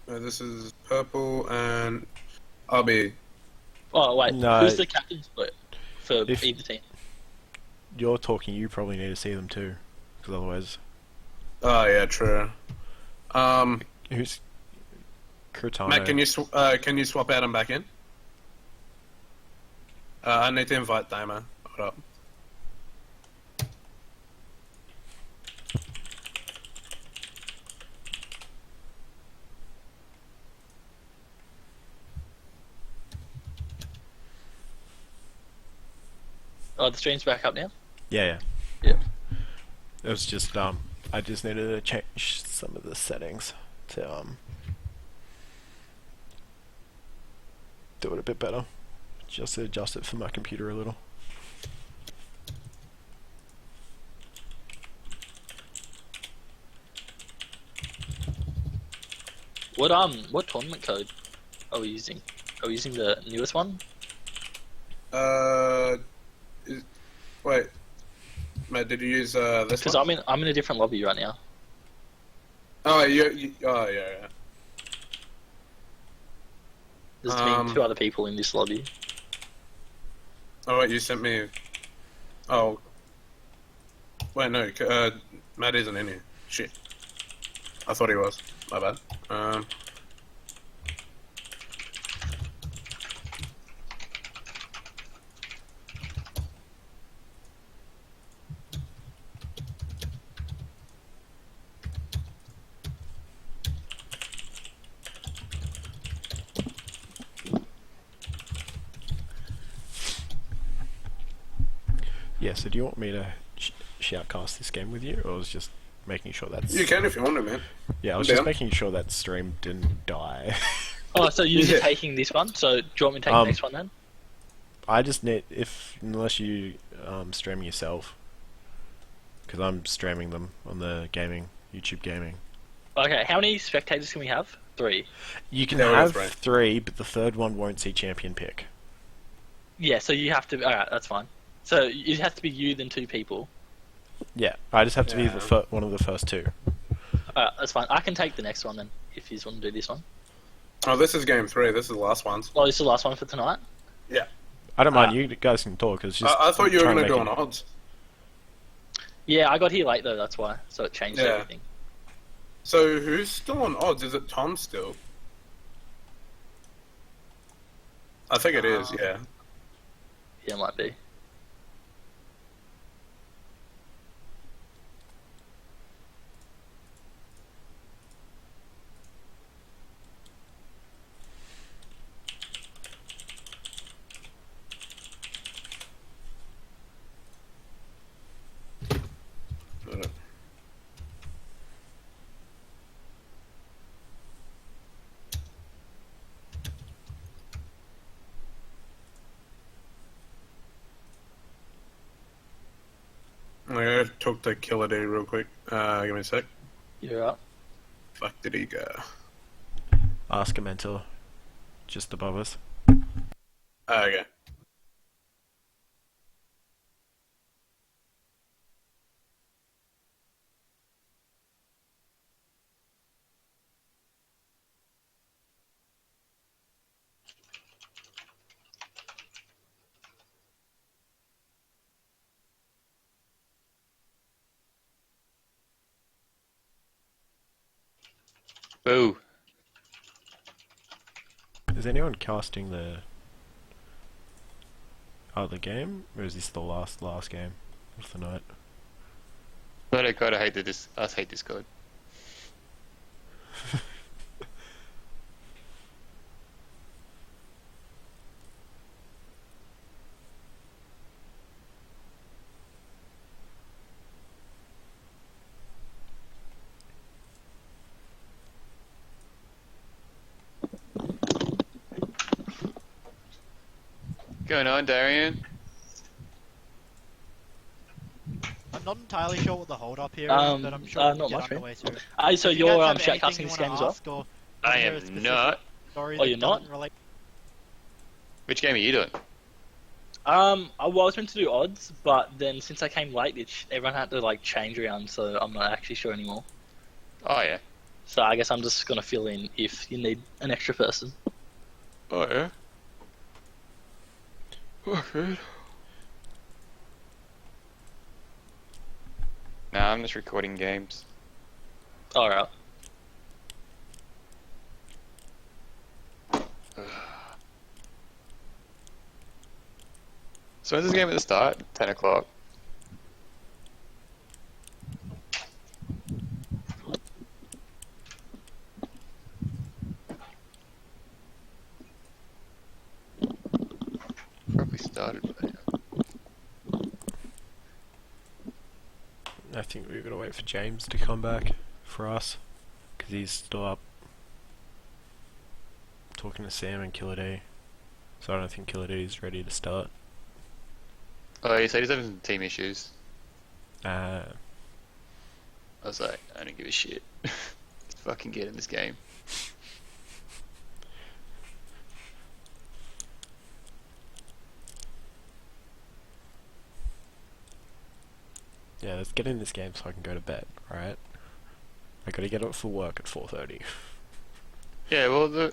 This is purple and RB. Oh wait, No. who's the captain split for If- either team? You're talking, you probably need to see them too. Because otherwise... Oh yeah, true. Who's... Cortana? Matt, can you swap out and back in? I need to invite Daima. Hold up. Oh, the stream's back up now? Yeah. Yeah. It was just, I just needed to change some of the settings to, do it a bit better. Just to adjust it for my computer a little. What tournament code are we using? Are we using the newest one? Wait. Matt, did you use this Because one? I'm in a different lobby right now. Oh, oh yeah. There's been 2 other people in this lobby. Oh wait, you sent me. Oh. Wait, no. Matt isn't in here. Shit. I thought he was. My bad. Yeah, so do you want me to shoutcast this game with you, or was just making sure that's... You can if you want to, man. Yeah, I was I'm just down. making sure that stream didn't die. Oh, so you're Yeah. taking this one? So do you want me to take the next one then? I just need, unless you stream yourself, because I'm streaming them on the YouTube gaming. Okay, how many spectators can we have? 3. You can Yeah, we have have 3. 3, but the third one won't see champion pick. Yeah, so you have to... Alright, that's fine. So it has to be you then 2 people. Yeah, I just have to be Yeah. one of the first 2. Alright, that's fine. I can take the next one then, if you want to do this one. Oh, this is game 3. This is the last one. Oh, this is the last one for tonight? Yeah. I don't mind, you guys can talk. It's just I thought you were trying going to make go it- on odds. Yeah, I got here late though, that's why. So it changed Yeah. everything. So who's still on odds? Is it Tom still? I think it is, yeah. Yeah, it might be. I'm going to talk to Killer D real quick. Give me a sec. You're up. Fuck did he go? Ask a mentor, just above us. Okay. Boo. Is anyone casting the other game, or is this the last game of the night? But I gotta hate this. I hate this code. Going on, Darian? I'm not entirely sure what the hold up here is, but I'm sure not we'll get much, man. underway soon. So If you you're guys have shoutcasting anything this you game as wanna well? ask, or I is there a am specific not. story Oh, that you're not? doesn't relate- Which game are you doing? I was meant to do odds, but then since I came late, everyone had to like change around, so I'm not actually sure anymore. Oh yeah. So I guess I'm just gonna fill in if you need an extra person. Oh yeah. Okay. Nah, I'm just recording games. Alright. So when's this game at the start? 10 o'clock. Probably started by now. I think we've got to wait for James to come back for us, because he's still up talking to Sam and Killer D. So I don't think Killer D is ready to start. Oh, he said he's having some team issues. Uh, I was like, I don't give a shit. Just fucking get in this game. yeah, let's get in this game so I can go to bed, alright? I gotta get up for work at 4:30. Yeah, well,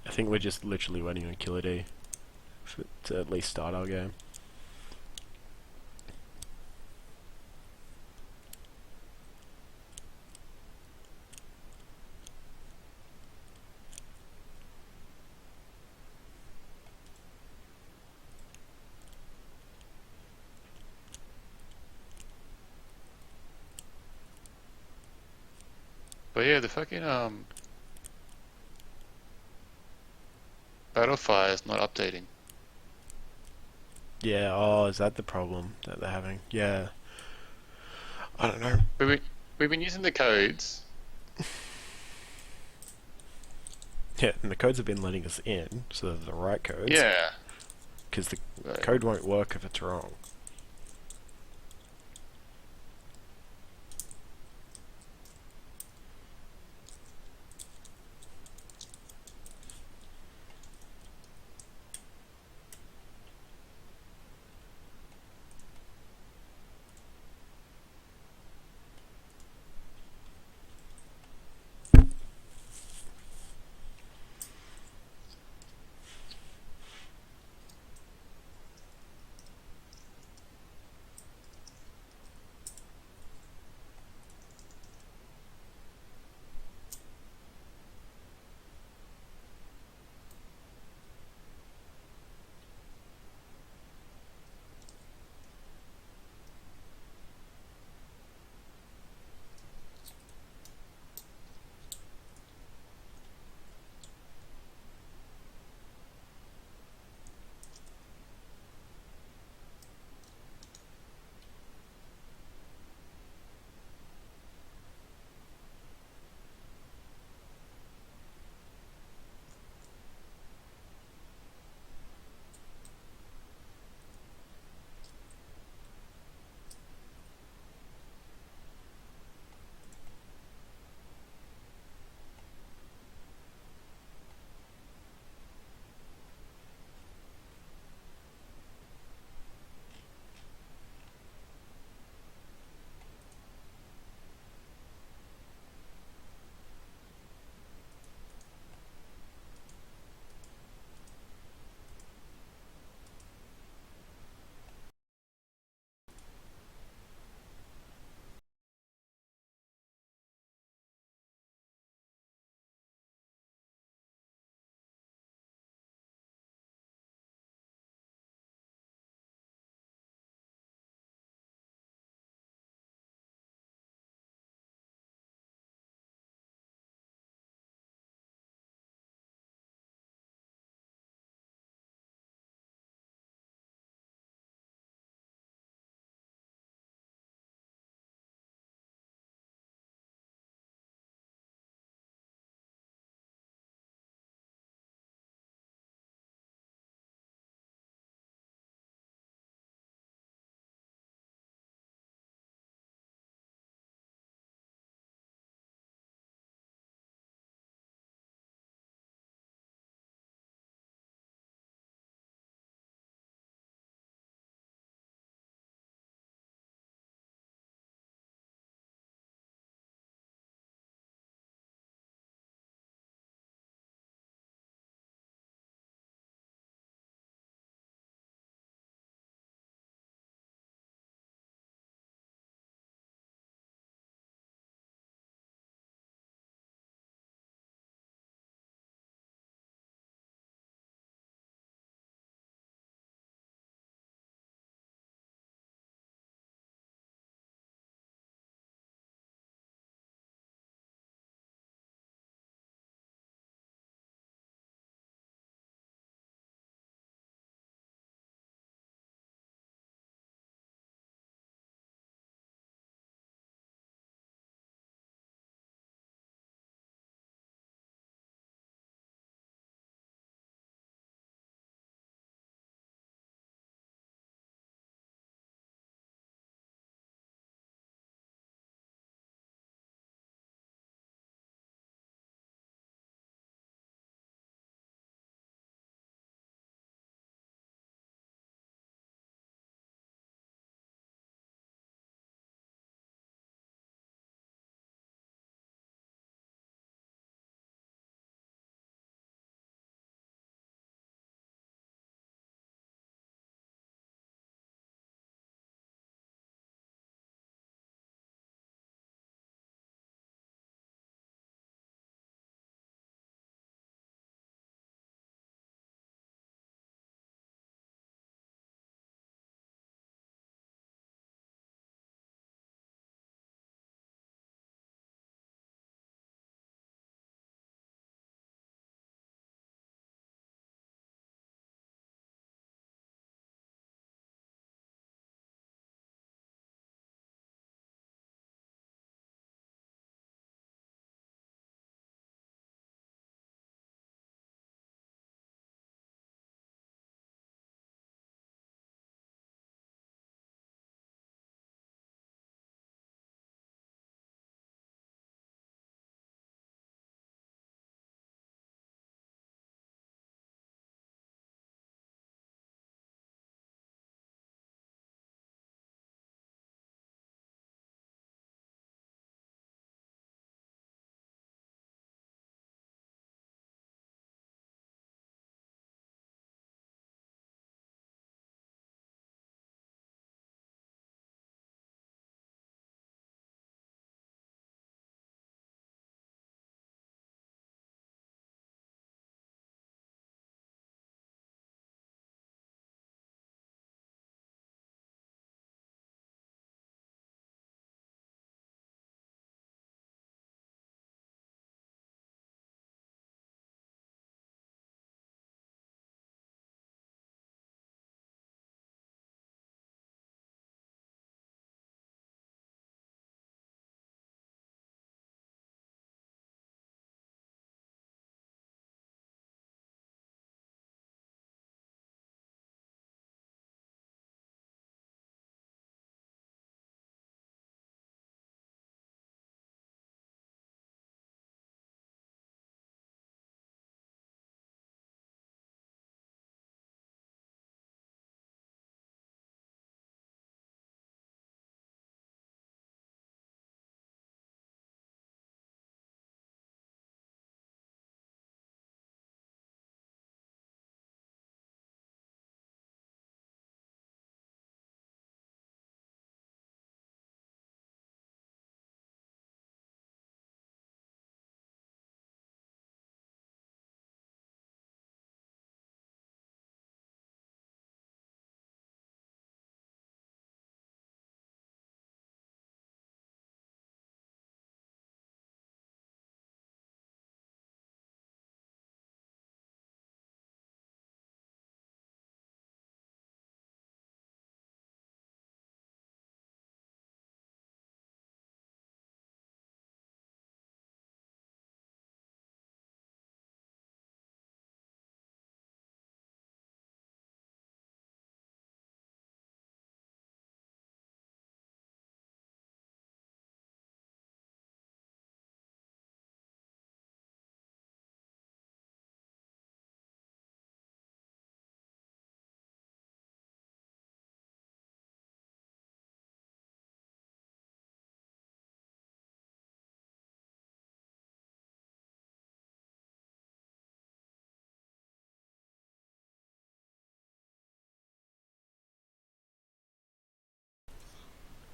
I think we're just literally waiting on Killer D to at least start our game. but yeah, the fucking Battlefire is not updating. Yeah, oh, is that the problem that they're having? Yeah. I don't know. We've been using the codes. Yeah, and the codes have been letting us in, so they're the right codes. Yeah. Because the Right. code won't work if it's wrong.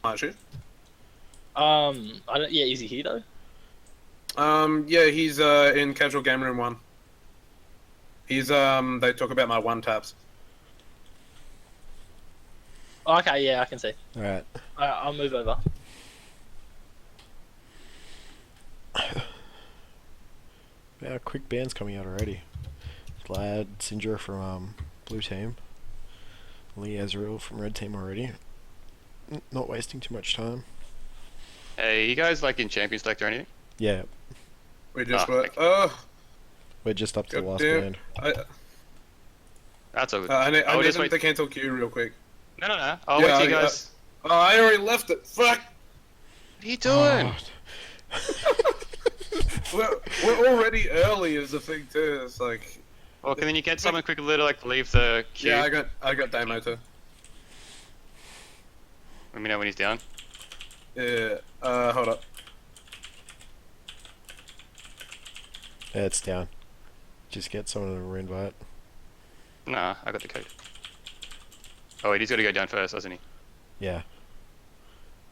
aren't you? I don't. Yeah, is he here though? Yeah, he's in casual game room 1. He's they talk about my one taps. Okay, yeah, I can see. Alright. I'll move over. Yeah, quick bands coming out already. Vlad, Syndra from blue team. Lee Ezreal from red team already. Not wasting too much time. Hey, you guys like in champion select or anything? Yeah, We just Ah, were. okay. we're just up to the God last damn. band. That's all good. I need I'll just them wait. to cancel queue real quick. No. I'll Yeah, wait till you I- guys. Oh, I already left it. Fuck. What are you doing? We're already early is the thing too. It's like, Well, can then you get someone quickly to like leave the queue? yeah, I got demo too. Let me know when he's down. Yeah. Hold up. Yeah, it's down. Just get someone to reinvite. Nah, I got the code. Oh wait, he's got to go down first, doesn't he? Yeah.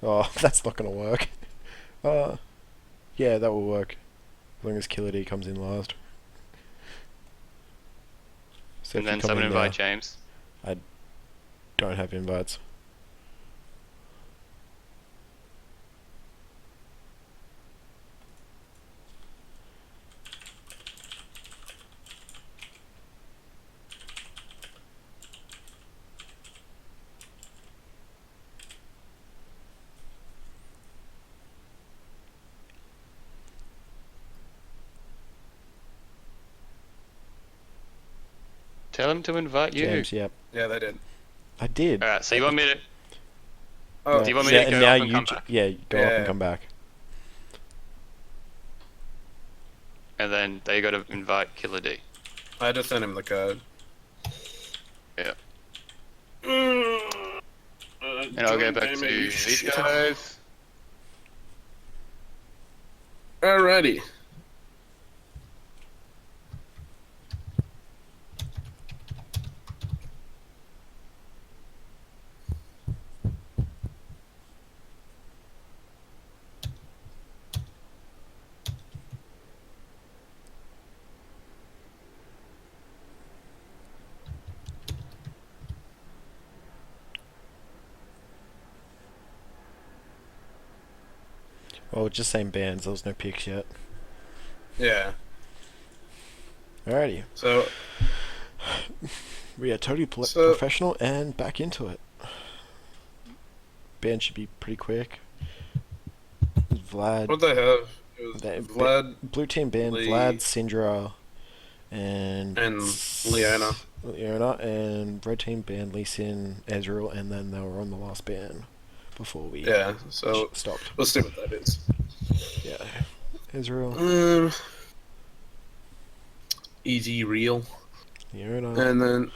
Oh, that's not gonna work. Yeah, that will work. As long as Killer D comes in last. So And if you then come someone in invite now, James. don't have invites. Tell him to invite you. James, yep. Yeah, they did. I did. Alright, so you want me to... Oh, Do you want me yeah, to go and now up and you come back? Yeah, go up Yeah. and come back. And then they got to invite Killer D. I just sent him the code. Yeah. And I'll go back to these guys. Alrighty. Oh, just same bands. There was no picks yet. Yeah. Alrighty. So We are totally So- professional and back into it. Band should be pretty quick. Vlad. what they have is They- Vlad Blue team band, Lee- Vlad, Syndra, and Leona. Leona, and red team band, Lee Sin, Ezreal, and then they were on the last band before we Yeah. So stopped. we'll see what that is. Yeah, Ezreal, Easy real, Leona, and then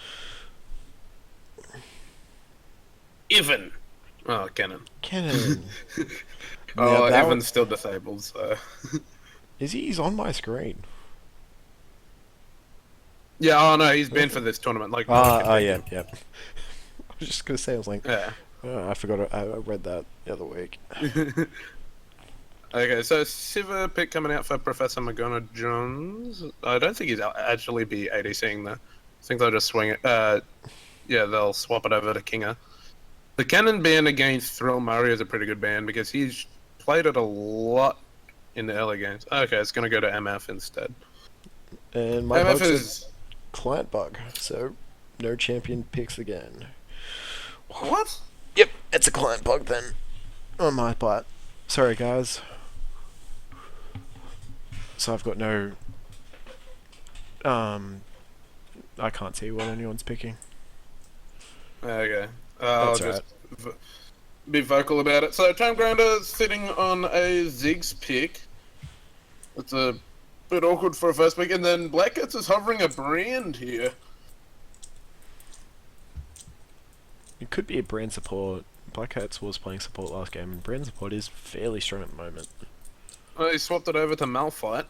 Ivan. Oh, Cannon. Cannon. Oh, that Ivan's still disabled. So Is he? He's on my screen. yeah. Oh no, he's been for this tournament. Like. Oh yeah, yeah. I was just gonna say, I was like, Yeah. oh, I forgot. I read that the other week. Okay, so Siva pick coming out for Professor Magona Jones. I don't think he's actually be ADCing though. I think they'll just swing it. Yeah, they'll swap it over to Kinga. The Cannon ban against Thrill Murray is a pretty good ban because he's played it a lot in the early games. Okay, it's gonna go to MF instead. And my MF bug is says client bug, so no champion picks again. what? Yep, it's a client bug then. On my part. Sorry guys. So I've got no I can't see what anyone's picking. Okay, I'll That's just be vocal about it. So Time Grinder's sitting on a Ziggs pick. It's a bit awkward for a first pick, and then Black Cats is hovering a brand here. It could be a brand support. Black Cats was playing support last game, and brand support is fairly strong at the moment. He swapped it over to Malphite.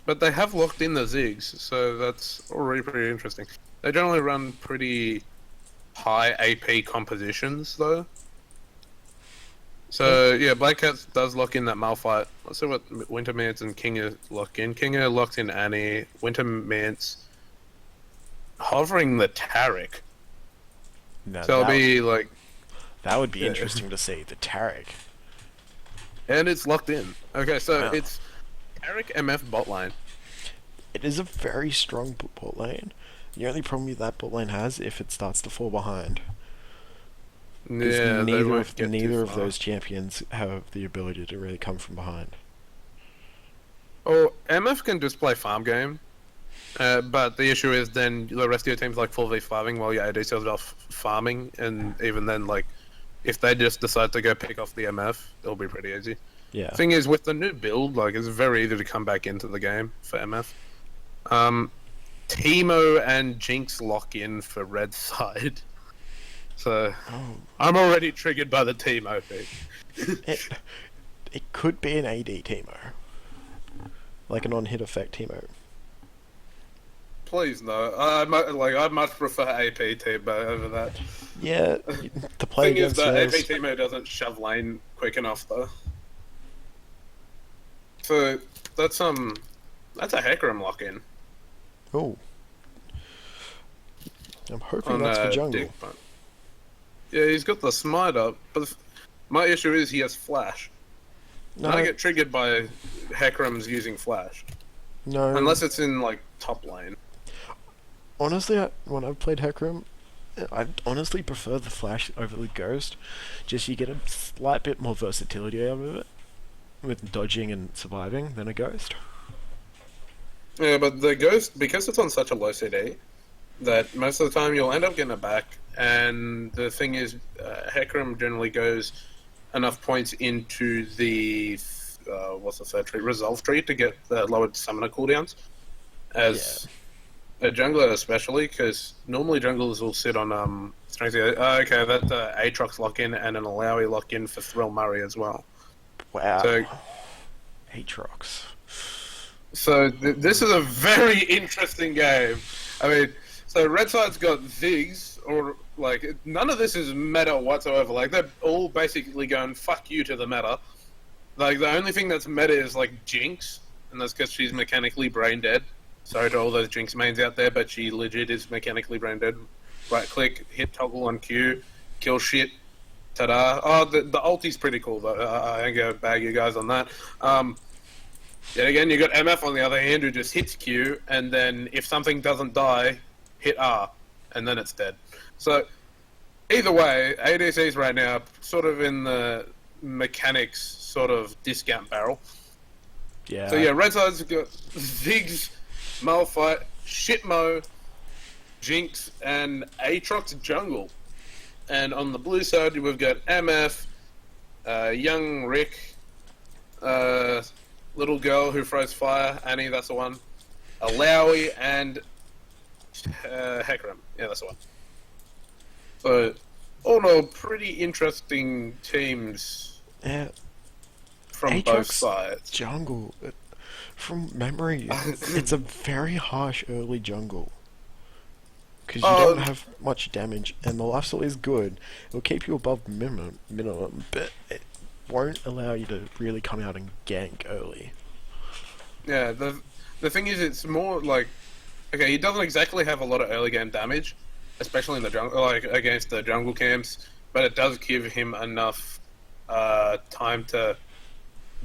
But they have locked in the Ziggs, so that's already pretty interesting. They generally run pretty high AP compositions though. So yeah, Black Cat does lock in that Malphite. Let's see what Wintermance and Kinga lock in. Kinga locked in Annie. Wintermance hovering the Taric. Now, So it'll be like, that would be yeah. interesting to see, the Taric. and it's locked in. Okay, so Wow. it's Taric MF bot lane. It is a very strong bot lane. The only problem that bot lane has if it starts to fall behind. Because Yeah, they neither won't of, get neither too of far. those champions have the ability to really come from behind. Oh, MF can just play farm game, but the issue is then the rest of your team's like 4v5ing while your AD sells off farming, and even then, like, if they just decide to go pick off the MF, it'll be pretty easy. Yeah. Thing is, with the new build, like, it's very easy to come back into the game for MF. Teemo and Jinx lock in for red side. So, Oh, I'm already triggered by the Teemo pick. it could be an AD Teemo. Like an on-hit effect Teemo. Please no. I much prefer AP Teemo over that. Yeah, to play Thing is against that AP those... Teemo doesn't shove lane quick enough though. So that's a Hecarim lock in Oh. I'm hoping on that's for jungle. Dick, but... Yeah, he's got the smite up, but my issue is he has flash. No, I get triggered by Hecarim's using flash, no. unless it's in like top lane. Honestly, when I've played Hecarim, I honestly prefer the flash over the ghost. Just you get a slight bit more versatility out of it, with dodging and surviving than a ghost. Yeah, but the ghost, because it's on such a low CD, that most of the time you'll end up getting it back. And the thing is, Hecarim generally goes enough points into the what's the third tree? Resolve tree to get the lowered summoner cooldowns. As a jungler, especially, because normally junglers will sit on strength. Okay, that Aatrox lock in and an Alawi lock in for Thrill Murray as well. Wow. So, Aatrox. so this is a very interesting game. I mean, so Red Side's got Ziggs, or like none of this is meta whatsoever. Like they're all basically going fuck you to the meta. Like the only thing that's meta is like Jinx, and that's because she's mechanically brain dead. Sorry to all those Jinx mains out there, but she legit is mechanically brain dead. Right click, hit toggle on Q, kill shit. Ta-da! Oh, the ulti's pretty cool though. I ain't gonna bag you guys on that. Yet again, you got MF on the other hand who just hits Q, and then if something doesn't die, hit R, and then it's dead. So, either way, ADC's right now sort of in the mechanics sort of discount barrel. Yeah. So yeah, Red Side's got Ziggs, Malphite, Shitmo, Jinx, and Aatrox jungle. And on the blue side, we've got MF, young Rick, little girl who throws fire, Annie, that's the one, Alawi, and Hecarim. Yeah, that's the one. So, all in all, pretty interesting teams Yeah. from Aatrox both sides. Jungle. From memory, it's a very harsh early jungle. Because you don't have much damage, and the lifesteal is good. It'll keep you above minimum, but it won't allow you to really come out and gank early. Yeah, the thing is, it's more like, okay, he doesn't exactly have a lot of early game damage, especially in the jungle, like against the jungle camps, but it does give him enough time to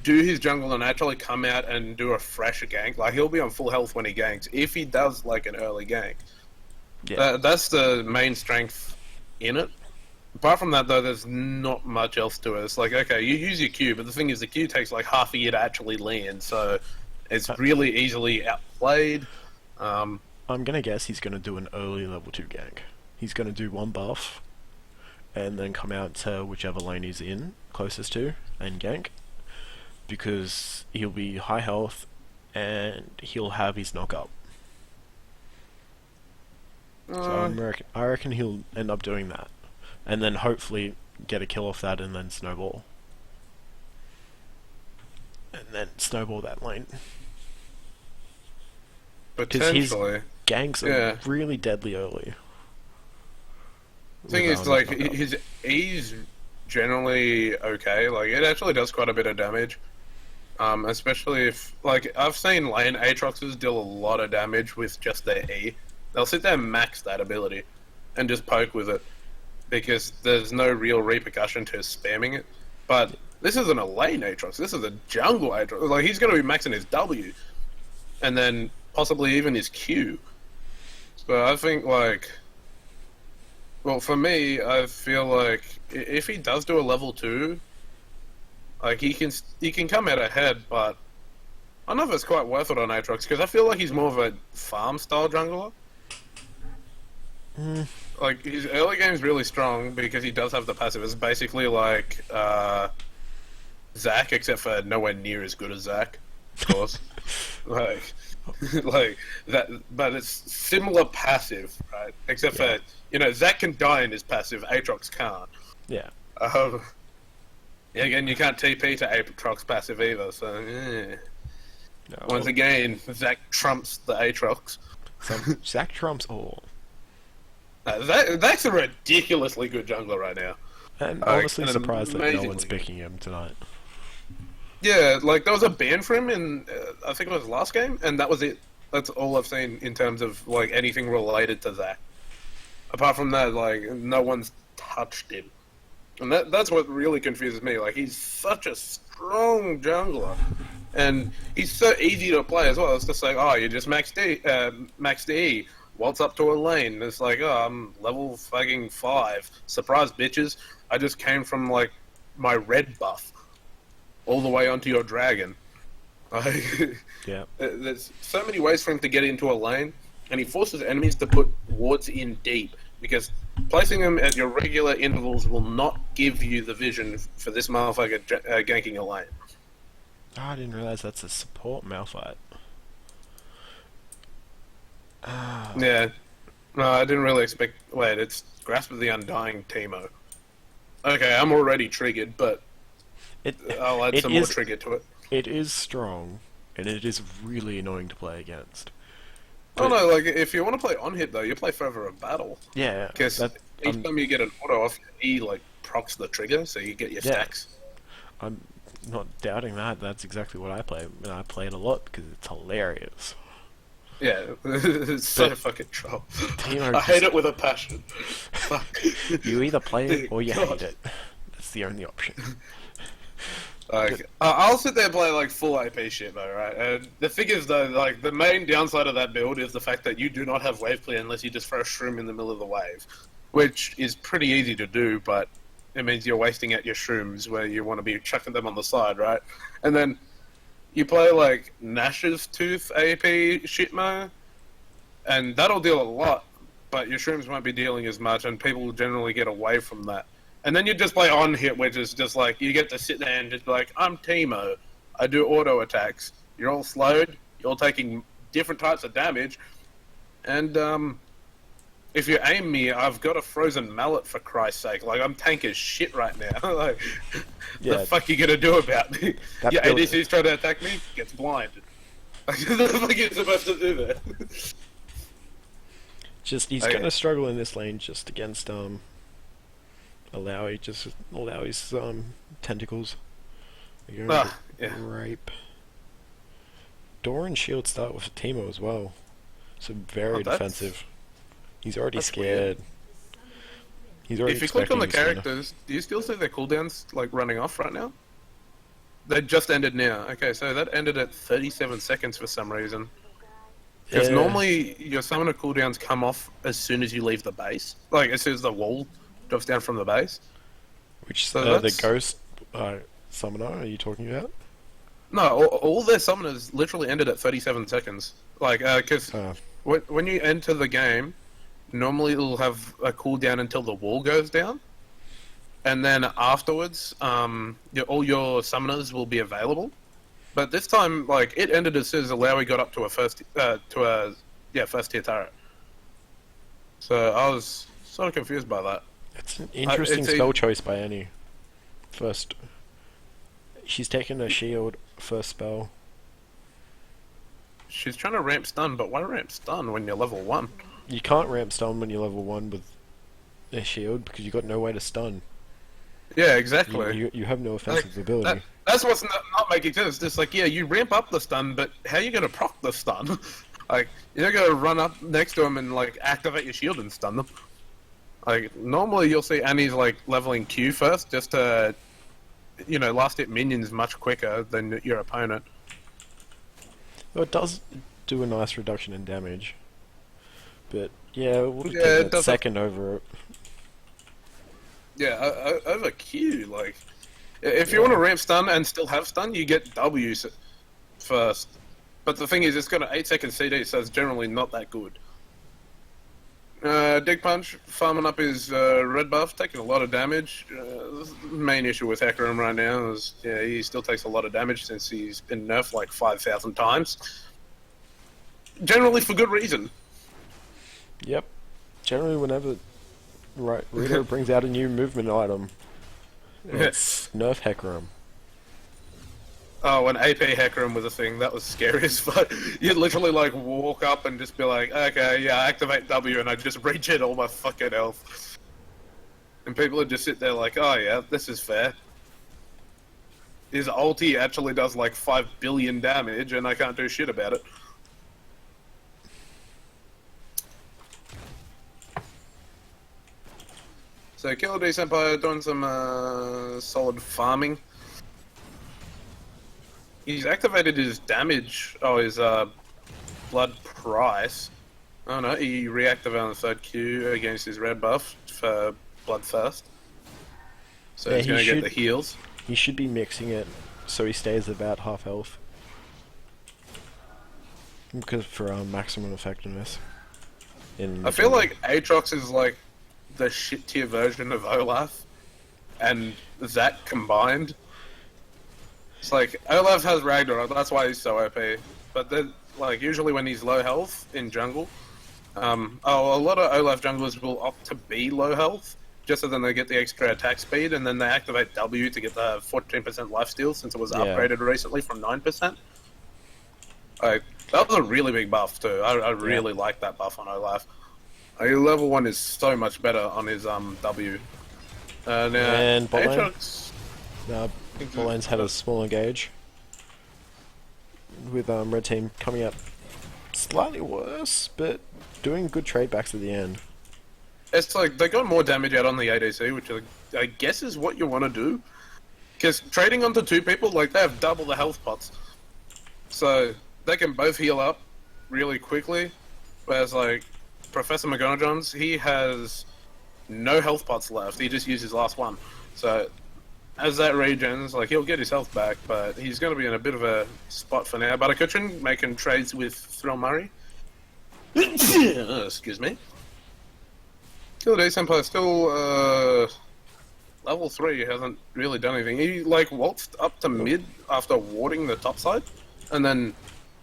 do his jungle and actually come out and do a fresh gank. Like, he'll be on full health when he ganks, if he does like an early gank. Yeah. That's the main strength in it. Apart from that, though, there's not much else to it. It's like, okay, you use your Q, but the thing is, the Q takes like half a year to actually land, so it's really easily outplayed. I'm gonna guess he's gonna do an early level 2 gank. He's gonna do one buff, and then come out to whichever lane he's in, closest to, and gank. Because he'll be high health, and he'll have his knock up. So I reckon he'll end up doing that. And then hopefully get a kill off that and then snowball. And then snowball that lane. Because his Potentially. ganks are really deadly early. Thing is, like, his E's generally okay. Like, it actually does quite a bit of damage. Especially if, like, I've seen lane Aatroxes deal a lot of damage with just their E. They'll sit there and max that ability and just poke with it because there's no real repercussion to spamming it. But this isn't a lane Aatrox, this is a jungle Aatrox. Like, he's going to be maxing his W and then possibly even his Q. So I think, like, well, for me, I feel like if he does do a level 2, like, he can come out ahead, but I don't know if it's quite worth it on Aatrox, because I feel like he's more of a farm-style jungler. Like, his early game's really strong, because he does have the passive. It's basically like, Zac, except for nowhere near as good as Zac, of course. like that, but it's similar passive, right? Except for, you know, Zac can die in his passive, Aatrox can't. Yeah. Yeah, again, you can't TP to Aatrox passive either, so No. once again, Zac trumps the Aatrox. Zac trumps all. Zac's a ridiculously good jungler right now. And honestly and surprised that no amazingly one's good. picking him tonight. Yeah, like, there was a ban for him in, I think it was last game, and that was it. That's all I've seen in terms of, like, anything related to Zac. Apart from that, like, no one's touched him. And that's what really confuses me. Like, he's such a strong jungler. And he's so easy to play as well. It's just like, oh, you just maxed E, waltz up to a lane. It's like, oh, I'm level fucking 5. Surprise, bitches. I just came from, like, my red buff all the way onto your dragon. Like, Yeah. there's so many ways for him to get into a lane, and he forces enemies to put wards in deep, because placing them at your regular intervals will not give you the vision for this motherfucker ganking a lane. Oh, I didn't realize that's a support Malphite. Ah. Yeah. No, I didn't really expect... Wait, it's Grasp of the Undying Teemo. Okay, I'm already triggered, but I'll add some more trigger to it. It is strong, and it is really annoying to play against. Oh no, like, if you want to play on hit though, you play Forever of Battle. Yeah, Because each time you get an auto off, he, like, procs the trigger, so you get your stacks. I'm not doubting that. That's exactly what I play, and I play it a lot because it's hilarious. Yeah, it's so fucking troll. Teemo I hate it with a passion. Fuck. You either play it or you God. hate it. That's the only option. Like, I'll sit there and play, like, full AP shit, though, right? And the thing is, though, like, the main downside of that build is the fact that you do not have wave clear unless you just throw a shroom in the middle of the wave, which is pretty easy to do, but it means you're wasting out your shrooms where you want to be chucking them on the side, right? And then you play, like, Nash's Tooth AP shitmo, and that'll deal a lot, but your shrooms won't be dealing as much, and people will generally get away from that. And then you just play on hit, which is just like, you get to sit there and just be like, I'm Teemo, I do auto attacks, you're all slowed, you're all taking different types of damage, and if you aim me, I've got a frozen mallet, for Christ's sake. Like, I'm tank as shit right now. Like, Yeah. the fuck you gonna do about me? That Your build- ADC's trying to attack me, gets blinded. Like, what the fuck are you supposed to do there? Just he's Okay. gonna struggle in this lane just against Alawi's tentacles. They're going to Yeah. rape. Door and shield start with Teemo as well, so very Oh, that's- defensive. He's already that's scared. He's already If you click on the expecting this characters, do you still see their cooldowns, like, running off right now? They just ended now. Okay, so that ended at 37 seconds for some reason. Because Yeah. normally your summoner cooldowns come off as soon as you leave the base. Like, as soon as the wall drops down from the base. Which So the that's- ghost summoner are you talking about? No, all their summoners literally ended at 37 seconds. Like, because when you enter the game, normally it'll have a cooldown until the wall goes down. And then afterwards, all your summoners will be available. But this time, like, it ended as soon as Alawi got up to a first tier turret. So I was sort of confused by that. It's an interesting it's spell choice by Annie. First, she's taken a shield first spell. She's trying to ramp stun, but why ramp stun when you're level 1? You can't ramp stun when you're level 1 with a shield because you got no way to stun. Yeah, exactly. You have no offensive ability. That's what's not making sense. Just like, yeah, you ramp up the stun, but how are you going to proc the stun? Like, you're not going to run up next to them and, like, activate your shield and stun them. Like, normally you'll see Annie's, like, leveling Q first, just to, you know, last hit minions much quicker than your opponent. Well, it does do a nice reduction in damage. But, yeah, it would have Yeah, taken it a doesn't- second over it. Yeah, over Q, like... If you want to ramp stun and still have stun, you get W first. But the thing is, it's got an 8-second CD, so it's generally not that good. Dig Punch, farming up his red buff, taking a lot of damage. The main issue with Hecarim right now is, yeah, he still takes a lot of damage since he's been nerfed like 5,000 times. Generally for good reason. Yep. Generally, whenever Rito brings out a new movement item, it's nerf Hecarim. Oh, when AP Hecarim was a thing, that was scary as fuck. You'd literally like walk up and just be like, okay, yeah, activate W, and I'd just regen all my fucking health. And people would just sit there like, oh yeah, this is fair. His ulti actually does like 5 billion damage, and I can't do shit about it. So Killer D Senpai doing some solid farming. He's activated his damage, his blood price. Oh no, he reactivated on the third Q against his red buff for bloodthirst. So Yeah, he's going to get should- the heals. He should be mixing it so he stays about half health. Because for maximum effectiveness. I feel like Aatrox is like the shit tier version of Olaf, and that combined. It's like Olaf has Ragnarok, that's why he's so OP. But then, like, usually when he's low health in jungle, a lot of Olaf junglers will opt to be low health, just so then they get the extra attack speed, and then they activate W to get the 14% lifesteal since it was upgraded recently from 9%. Like, that was a really big buff too. I really like that buff on Olaf. Level 1 is so much better on his W. Now, And bot lane? Aatrox... Bot lane's had a small engage. With red team coming out slightly worse, but doing good trade backs at the end. It's like, they got more damage out on the ADC, which I guess is what you want to do. Because trading onto two people, like, they have double the health pots. So, they can both heal up really quickly. Whereas, like, Professor McGonagall's, he has no health pots left. He just used his last one. So, as that regens, like, he'll get his health back, but he's going to be in a bit of a spot for now. Buttercutchin making trades with Thrill Murray. Excuse me. Killer D Senpai still, level 3, hasn't really done anything. He, like, waltzed up to mid after warding the top side, and then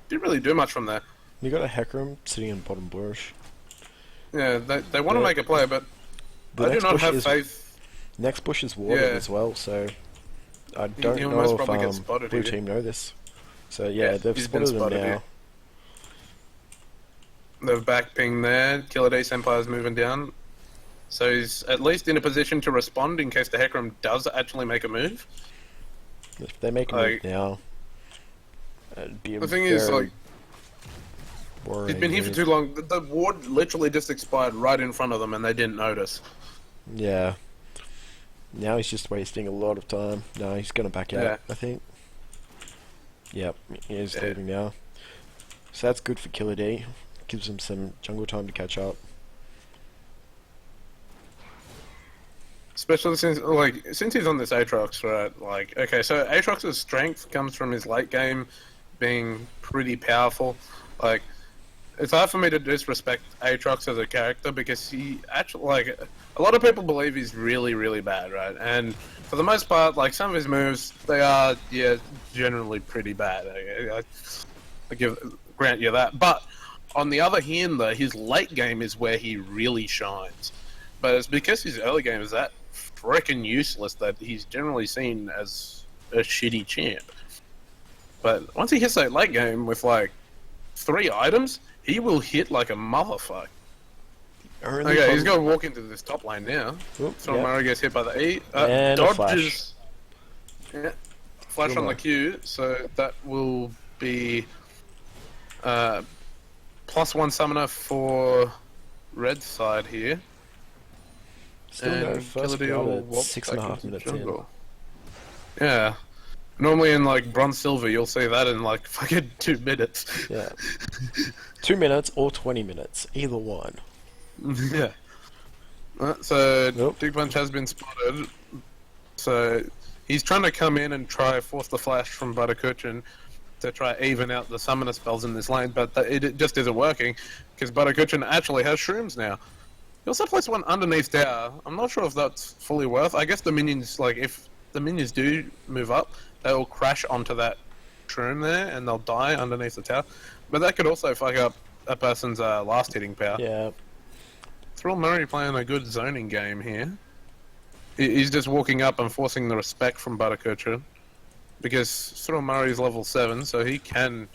didn't really do much from there. You got a Hecarim sitting in bottom bush. Yeah, they want to Yeah. make a play, but The I do next not bush have is- faith. Next bush is warded Yeah. as well, so I don't he'll know most if probably get spotted blue here. team know this. So yeah, they've he's been spotted him spotted now. here. They've back ping there. Killer D Senpai is moving down. So he's at least in a position to respond in case the Hecarim does actually make a move. If they make a Like- move now, it'd be a The thing very is, like, worrying he's been here for move. too long. The ward literally just expired right in front of them and they didn't notice. Yeah. Now he's just wasting a lot of time. No, he's gonna back out, Yeah. I think. Yep, he is Yeah. leaving now. So that's good for Killer D. Gives him some jungle time to catch up. Especially since he's on this Aatrox, right? Like, okay, so Aatrox's strength comes from his late game being pretty powerful. Like, it's hard for me to disrespect Aatrox as a character because he actually, like, a lot of people believe he's really, really bad, right? And for the most part, like, some of his moves, they are, yeah, generally pretty bad. I grant you that. But on the other hand, though, his late game is where he really shines. But it's because his early game is that freaking useless that he's generally seen as a shitty champ. But once he hits that late game with like 3 items, he will hit like a motherfucker. Only Okay, he's problem- got to walk into this top lane now. Oop, So yep. Murray gets hit by the E. And a flash. Dodges. Yeah. Flash on the Q, so that will be +1 summoner for red side here. Still no And first Killer D will blood at walk 6.5 back into minutes in. jungle. Yeah. Normally in like bronze silver, you'll see that in like fucking 2 minutes. Yeah. 2 minutes or 20 minutes, either one. Yeah. So Nope. Dig Punch has been spotted. So he's trying to come in and try force the flash from Buttercushion to try even out the summoner spells in this lane, but it just isn't working because Buttercushion actually has shrooms now. He also placed one underneath tower. I'm not sure if that's fully worth. I guess the minions, like if the minions do move up, they will crash onto that shroom there and they'll die underneath the tower. But that could also fuck up a person's last hitting power. Yeah. Thrill Murray playing a good zoning game here. He's just walking up and forcing the respect from Buttercushion because Thrill Murray's level 7, so he can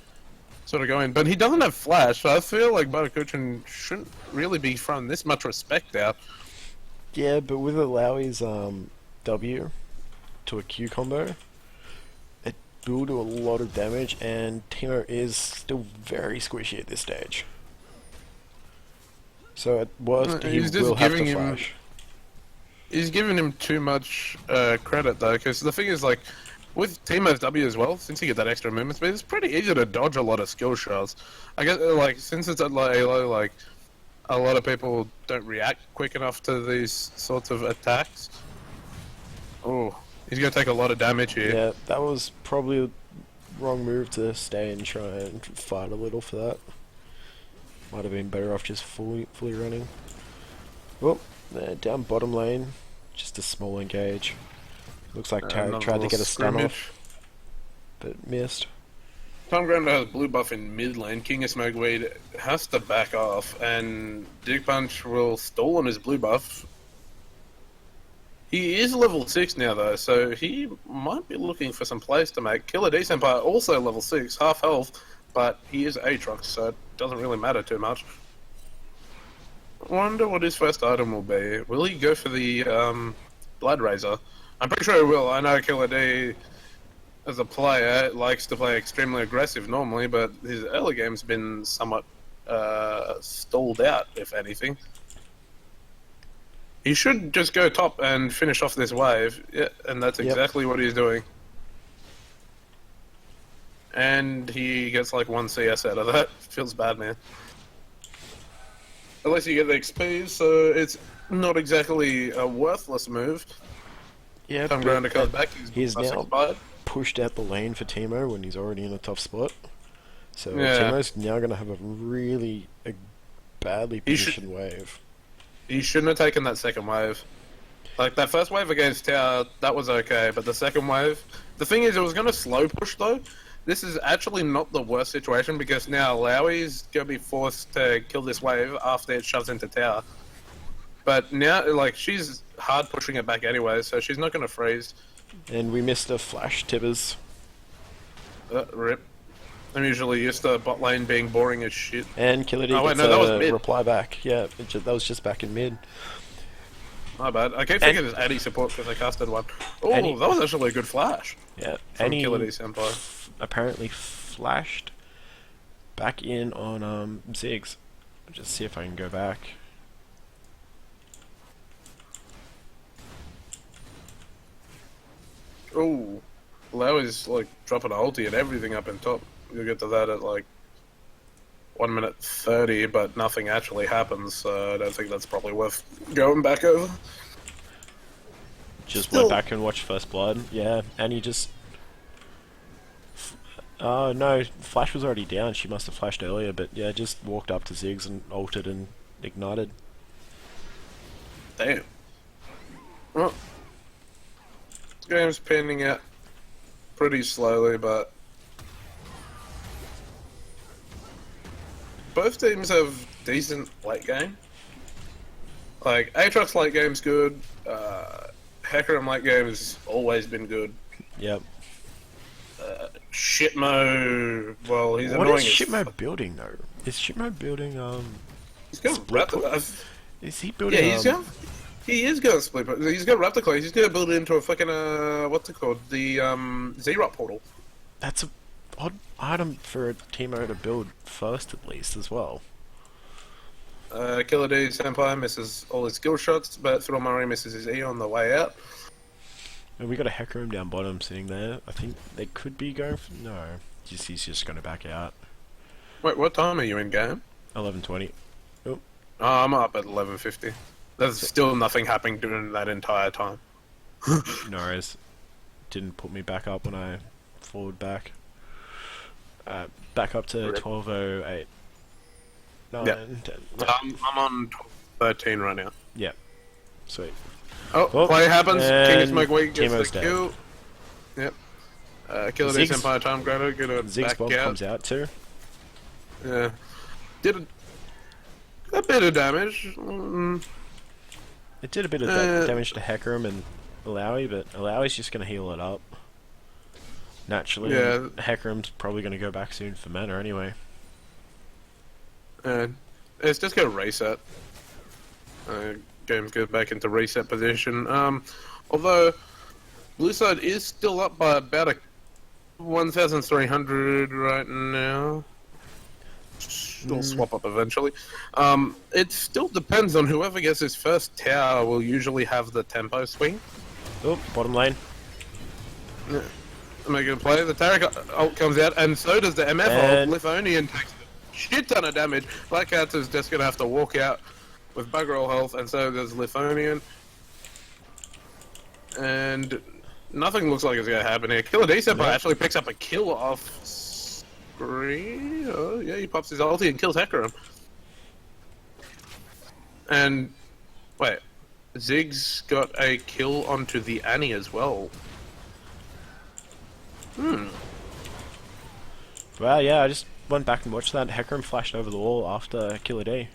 sort of go in. But he doesn't have flash, so I feel like Buttercushion shouldn't really be throwing this much respect out. Yeah, but with Alawi's W to a Q combo, it will do a lot of damage, and Timo is still very squishy at this stage. So at worst, he He's just will have to giving him- flash. He's giving him too much credit though, because the thing is like, with Timo's W as well, since you get that extra movement speed, it's pretty easy to dodge a lot of skill shots. I guess like since it's at low, like a lot of people don't react quick enough to these sorts of attacks. Oh, he's gonna take a lot of damage here. Yeah, that was probably a wrong move to stay and try and fight a little for that. Might have been better off just fully running. Well, they're down bottom lane, just a small engage. Looks like Tarek Another tried to get little a stun scrimmage. off, but missed. Tom Grounder has blue buff in mid lane. King of Smokeweed has to back off, and Dig Punch will stall on his blue buff. He is level 6 now though, so he might be looking for some plays to make. Killer D Senpai also level 6, half health, but he is Aatrox, so it doesn't really matter too much. I wonder what his first item will be. Will he go for the Blood Razor? I'm pretty sure he will. I know Killer D, as a player, likes to play extremely aggressive normally, but his early game's been somewhat stalled out, if anything. He should just go top and finish off this wave, yeah, and that's exactly what he's doing. And he gets like 1 CS out of that. Feels bad, man. At least you get the XP, so it's not exactly a worthless move. Yeah, Tom but Grounder comes back, he's plus now expired. pushed out the lane for Timo when he's already in a tough spot. So Yeah. Timo's now going to have a really badly He should- positioned wave. He shouldn't have taken that second wave. Like, that first wave against Tower, that was okay, but the second wave... The thing is, it was going to slow push, though. This is actually not the worst situation, because now Lowy's going to be forced to kill this wave after it shoves into Tower. But now, like, she's hard pushing it back anyway, so she's not going to freeze. And we missed a flash tippers. Rip. I'm usually used to bot lane being boring as shit. And Killer D Oh, wait, gets no, that was a mid. reply back. Yeah, that was just back in mid. My bad. I keep thinking it's Addy support because I casted one. Oh, Addy- that was actually a good flash Yeah, from and he Killer D Senpai. apparently flashed back in on Ziggs. Just see if I can go back. Oh, Lau is like dropping a ulti and everything up in top. You'll get to that at like 1 minute 30, but nothing actually happens, so I don't think that's probably worth going back over. Just Still- went back and watched First Blood. Yeah, and he just... Oh no, Flash was already down. She must have flashed earlier, but yeah, just walked up to Ziggs and ulted and ignited. Damn. Well, this game's panning out pretty slowly, but both teams have decent late game. Like, Aatrox late game's good, Hecarim late game has always been good. Yep. Shitmo, well, he's What annoying is as Shitmo fuck. building though? Is Shitmo building He's got Split rat- Is he building? Yeah, he is going to split, but he's got Raptor Clay. He's going to build it into a fucking what's it called? The Z-Rot portal. That's a odd item for a teamo to build first, at least, as well. Killer D Senpai misses all his skill shots, but Thrill Murray misses his E on the way out. And we got a hacker room down bottom sitting there. I think they could be going for... No. He's just going to back out. Wait, what time are you in game? 11:20. Oh, I'm up at 11:50. There's still nothing happening during that entire time. No worries. Didn't put me back up when I forward back. Back up to 12:08. 9, Yeah. 10. I'm on 13 right now. Yeah. Sweet. Oh, play happens. King of Smoke Weak gets Teemo's the dead. kill. Yep. Killer D Ziggs- Senpai Time Grader gonna Ziggs back bomb out. comes out too. Yeah. Did a bit of damage. It did a bit of damage to Hecarim and Alawi, but Alawi's just going to heal it up. Naturally, Yeah. and Hecarim's probably going to go back soon for mana anyway. It's just gonna reset. Game's go back into reset position. Although blue side is still up by about a 1,300 right now. It'll swap up eventually. It still depends on whoever gets his first tower will usually have the tempo swing. Oh, bottom lane. Make a play. The Tarek ult comes out, and so does the MF And- ult. Lithonian takes a shit ton of damage. Black Cats is just gonna have to walk out with bugger all health, and so does Lithonian. And nothing looks like it's gonna happen here. Killer D Senpai actually picks up a kill off screen. Oh yeah, he pops his ulti and kills Hecarim. And wait, Ziggs got a kill onto the Annie as well. Well, yeah, I just went back and watched that. Hecarim flashed over the wall after Killer D.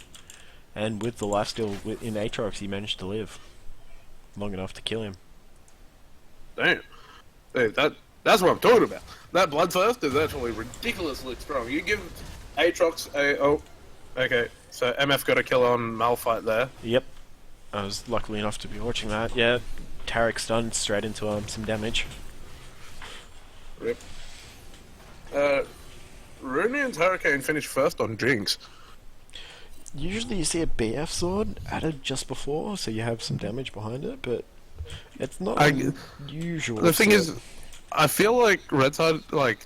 And with the lifesteal in Aatrox, he managed to live long enough to kill him. Damn. Hey, that's what I'm talking about. That Bloodthirst is actually ridiculously strong. You give Aatrox a... Oh, okay. So MF got a kill on Malphite there. Yep. I was lucky enough to be watching that. Yeah, Tarek stunned straight into some damage. Rip. Runian's Hurricane finished first on Jinx. Usually you see a BF sword added just before, so you have some damage behind it, but it's not unusual. The thing is, I feel like Red Side, like...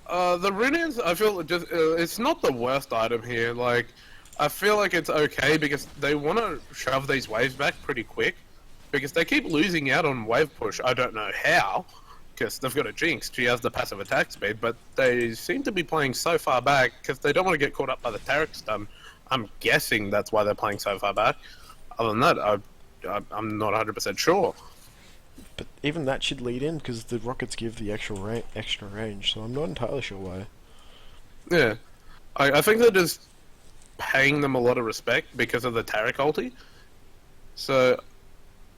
the Runians, I feel just... it's not the worst item here, like... I feel like it's okay because they want to shove these waves back pretty quick. Because they keep losing out on wave push. I don't know how, because they've got a Jinx. She has the passive attack speed, but they seem to be playing so far back because they don't want to get caught up by the Tarek stun. I'm guessing that's why they're playing so far back. Other than that, I'm not 100% sure. But even that should lead in, because the rockets give the extra range, so I'm not entirely sure why. Yeah. I think they're just paying them a lot of respect because of the Tarek ulti. So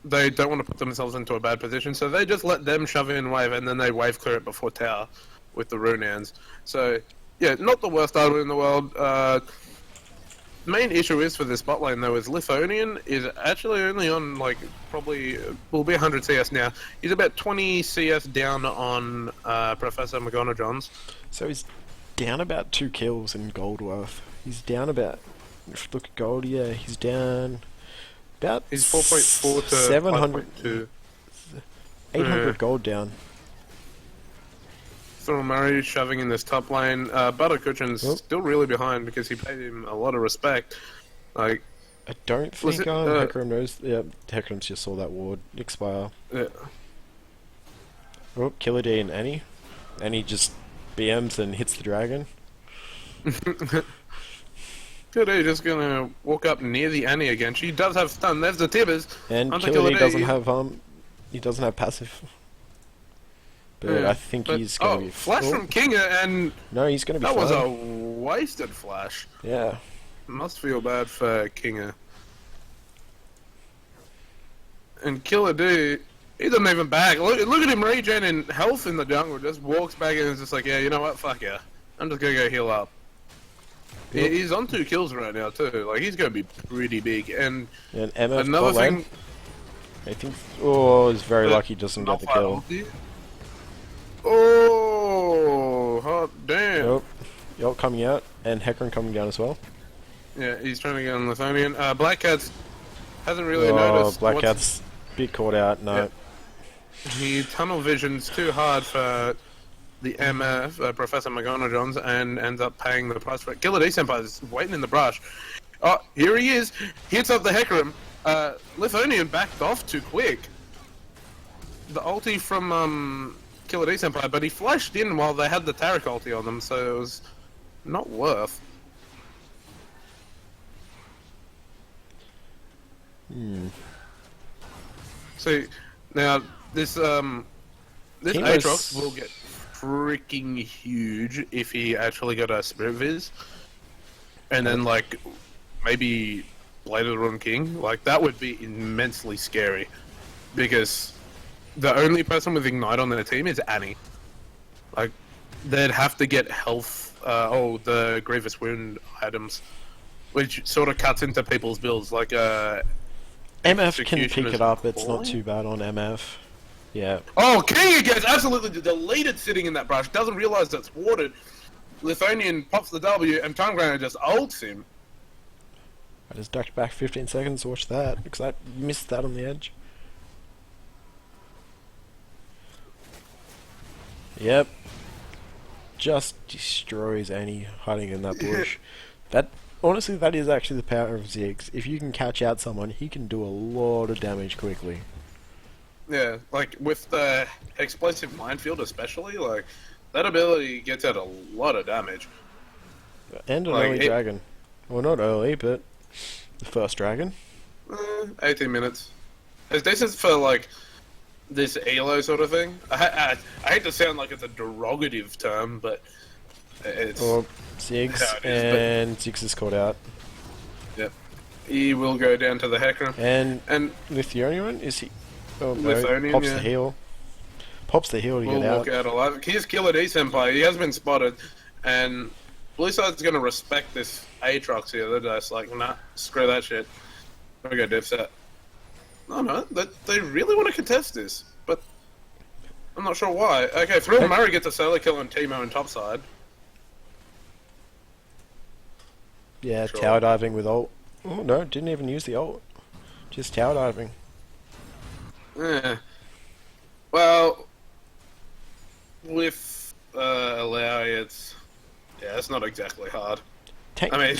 they don't want to put themselves into a bad position, so they just let them shove in wave, and then they wave clear it before tower with the Runans. So, yeah, not the worst item in the world. Main issue is for this bot lane, though, is Lithonian is actually only on, like, probably, will be 100 CS now. He's about 20 CS down on Professor McGonagall's. So he's down about 2 kills in gold worth. He's down about, if you look at gold, yeah, he's down about He's 4.4 to 700, 5.2. 800 gold down. Thorn Murray shoving in this top lane. Buttercutchin's Oh. still really behind because he paid him a lot of respect. Like, I don't Was think it, Hecarim knows. Yeah, Hecarim's just saw that ward expire. yeah. Oh, Killer D and Annie. Annie just BMs and hits the dragon. Good day, just gonna walk up near the Annie again. She does have stun. There's the Tibbers. And Onto Killer D doesn't D. have he doesn't have passive. But Yeah, I think but- he's gonna be flash from Kinga, and No, he's gonna be that fine. was a wasted flash. Yeah. Must feel bad for Kinga. And Killer D, he doesn't even back. Look at him regening health in the jungle. Just walks back and is just like, yeah, you know what? Fuck yeah. I'm just gonna go heal up. He's on 2 kills right now too. Like he's gonna be pretty big. And And MF another bot lane. thing. I think. Oh, he's very lucky. Doesn't get the kill. Oh, hot damn. Nope. Yelp coming out, and Hecarim coming down as well. Yeah, he's trying to get on Lithonian. Black Cat's hasn't really noticed. Black Cat's bit caught out. No. Yeah. He tunnel visions too hard for the MF, Professor McGonagall, and ends up paying the price for it. Killer D Senpai is waiting in the brush. Oh, here he is. Hits up the Hecarim. Lithonian backed off too quick. The ulti from Killer D Senpai, but he flashed in while they had the Tarek ulti on them, so it was not worth. So now this Aatrox will get freaking huge if he actually got a Spirit Viz, and then like maybe Blade of the Rune King. Like that would be immensely scary, because the only person with Ignite on their team is Annie. Like they'd have to get health, the Grievous Wound items, which sort of cuts into people's builds. Like MF can pick it up. It's not too bad on MF. Yeah. Oh, King gets absolutely deleted sitting in that brush. Doesn't realize that's warded. Lithonian pops the W, and Time Grinder just ults him. I just ducked back 15 seconds to watch that, because I missed that on the edge. Yep. Just destroys Annie hiding in that bush. Honestly, that is actually the power of Ziggs. If you can catch out someone, he can do a lot of damage quickly. Yeah, like with the explosive minefield especially, like that ability gets out a lot of damage. And an early dragon. Well, not early, but the first dragon. 18 minutes. It's decent for like this ELO sort of thing. I hate to sound like it's a derogative term, but it's... Or Ziggs, and Ziggs is caught out. Yep. He will go down to the Hecarim. And Lithonian, is he... Oh no, Lithonian, pops the heal. Pops the heal to will get out. Walk out alive. Here's Killer D Senpai. He has been spotted, and Blue Side's gonna respect this Aatrox here. They're just like, nah, screw that shit. We go div set. No, they really want to contest this, but I'm not sure why. Okay, Thrill Murray gets a solo kill on Teemo and topside. Yeah, Sure. tower diving with ult. Oh no, didn't even use the ult. Just tower diving. Yeah. Well, with Alawi, it's not exactly hard. I mean,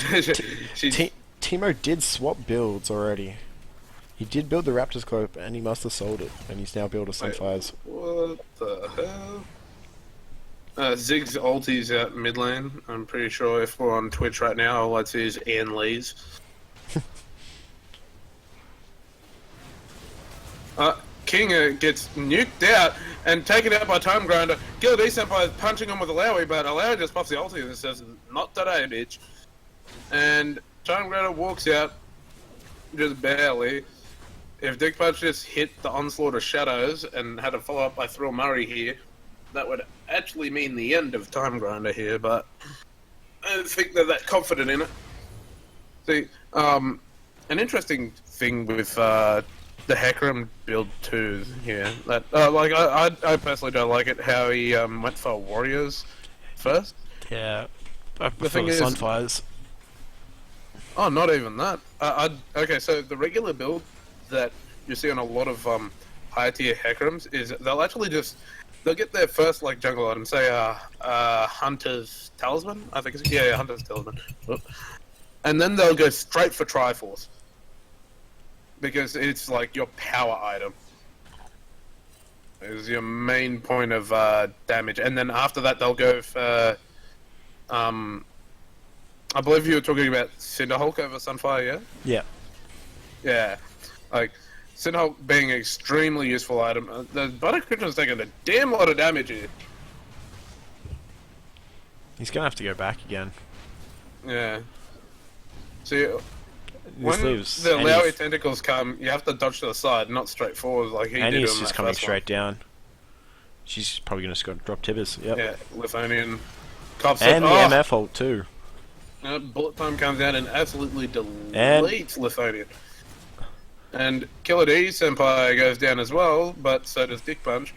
she's... Teemo did swap builds already. He did build the Raptor's Cloak, and he must have sold it, and he's now built a Sunfires. What the hell? Ziggs ulti's out mid lane. I'm pretty sure if we're on Twitch right now, all I'd see is Ian Lee's. King gets nuked out and taken out by Time Grinder. Killer D Senpai is punching him with Alawi, but Alawi just pops the ulti and says, "Not today, bitch." And Time Grinder walks out, just barely. If Dick Punch just hit the onslaught of shadows and had a follow up by Thrill Murray here, that would actually mean the end of Time Grinder here, but I don't think they're that confident in it. See, an interesting thing with the Hecarim build too here, that I personally don't like it how he went for Warriors first. Yeah, I The prefer thing the is, Sunfires. oh, not even that. Okay, so the regular build that you see on a lot of higher tier Hecarims is they'll get their first like jungle item, say Hunter's Talisman, I think it's Hunter's Talisman, and then they'll go straight for Triforce because it's like your power item. It's your main point of damage, and then after that they'll go for I believe you were talking about Cinderhulk over Sunfire, yeah? Yeah. Yeah. Like, Cinderhulk being an extremely useful item. The Butter Christian's taking a damn lot of damage here. He's gonna have to go back again. Yeah. See, This when leaves the Annie Alawi tentacles come, you have to dodge to the side, not straight forward like he did Annie's on just that coming first straight down. She's probably gonna drop Tibbers. Yep. one. Yeah, Lithonian. Cops And it. the Oh! MF ult too. Bullet Time comes out and absolutely deletes Lithonia. And Killer D Senpai goes down as well, but so does Dick Punch.